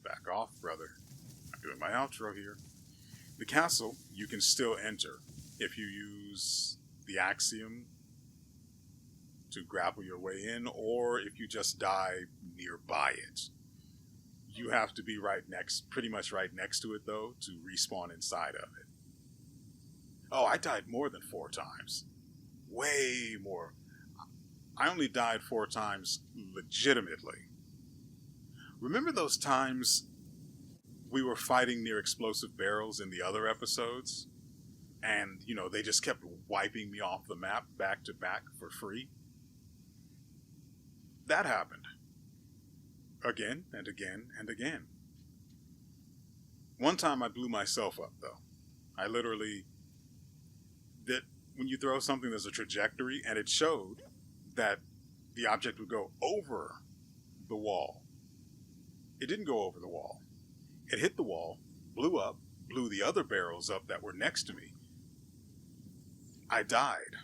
Back off, brother. I'm doing my outro here. The castle, you can still enter if you use the axiom to grapple your way in, or if you just die nearby it. You have to be pretty much right next to it, though, to respawn inside of it. Oh, I died more than 4 times. Way more. I only died 4 times legitimately. Remember those times we were fighting near explosive barrels in the other episodes? And, they just kept wiping me off the map back to back for free? That happened. Again and again and again. One time I blew myself up, though. I literally... When you throw something, there's a trajectory, and it showed that the object would go over the wall. It didn't go over the wall. It hit the wall, blew up, blew the other barrels up that were next to me. I died.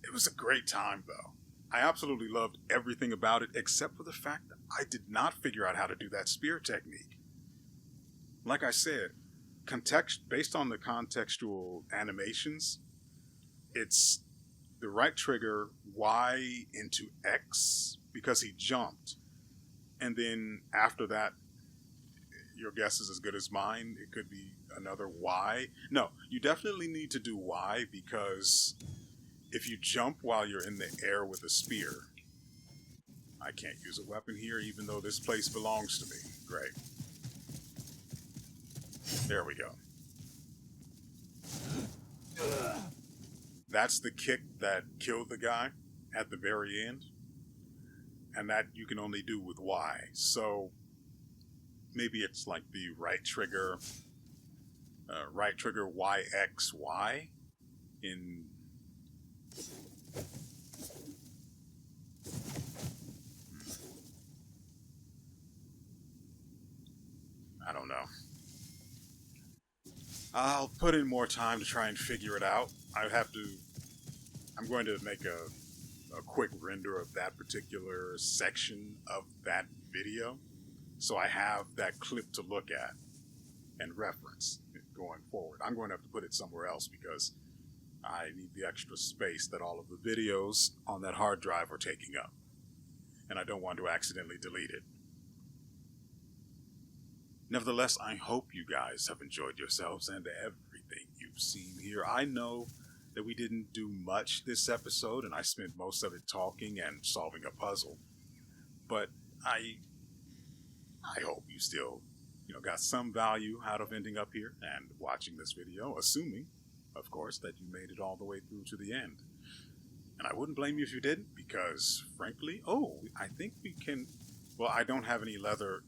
It was a great time, though. I absolutely loved everything about it, except for the fact that I did not figure out how to do that spear technique. Like I said, based on the contextual animations, it's the right trigger, Y into X, because he jumped. And then after that, your guess is as good as mine. It could be another Y. No, you definitely need to do Y, because if you jump while you're in the air with a spear... I can't use a weapon here, even though this place belongs to me. Great. There we go. That's the kick that killed the guy at the very end. And that you can only do with Y. So maybe it's like the right trigger YXY in... I don't know. I'll put in more time to try and figure it out. I'm going to make a quick render of that particular section of that video, so I have that clip to look at and reference going forward. I'm going to have to put it somewhere else because I need the extra space that all of the videos on that hard drive are taking up, and I don't want to accidentally delete it. Nevertheless, I hope you guys have enjoyed yourselves and everything you've seen here. I know that we didn't do much this episode, and I spent most of it talking and solving a puzzle, but I hope you still, got some value out of ending up here and watching this video, assuming, of course, that you made it all the way through to the end. And I wouldn't blame you if you didn't, because, frankly, I think we can, well, I don't have any leather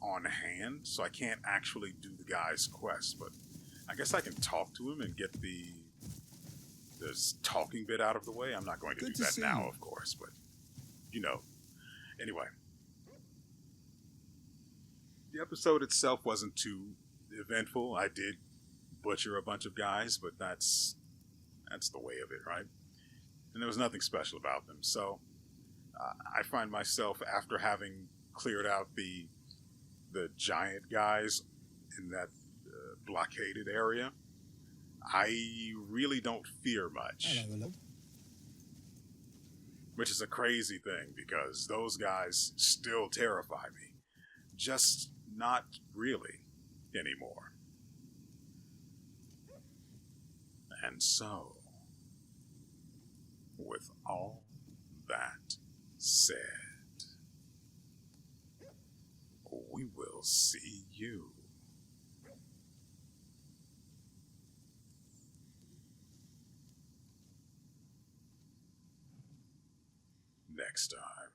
on hand, so I can't actually do the guy's quest, but I guess I can talk to him and get this talking bit out of the way. I'm not going to do that now, of course, but, Anyway. The episode itself wasn't too eventful. I did butcher a bunch of guys, but that's the way of it, right? And there was nothing special about them. So I find myself, after having cleared out the giant guys in that blockaded area, I really don't fear much. Hello. Which is a crazy thing, because those guys still terrify me. Just not really anymore. And so, with all that said, we will see you next time.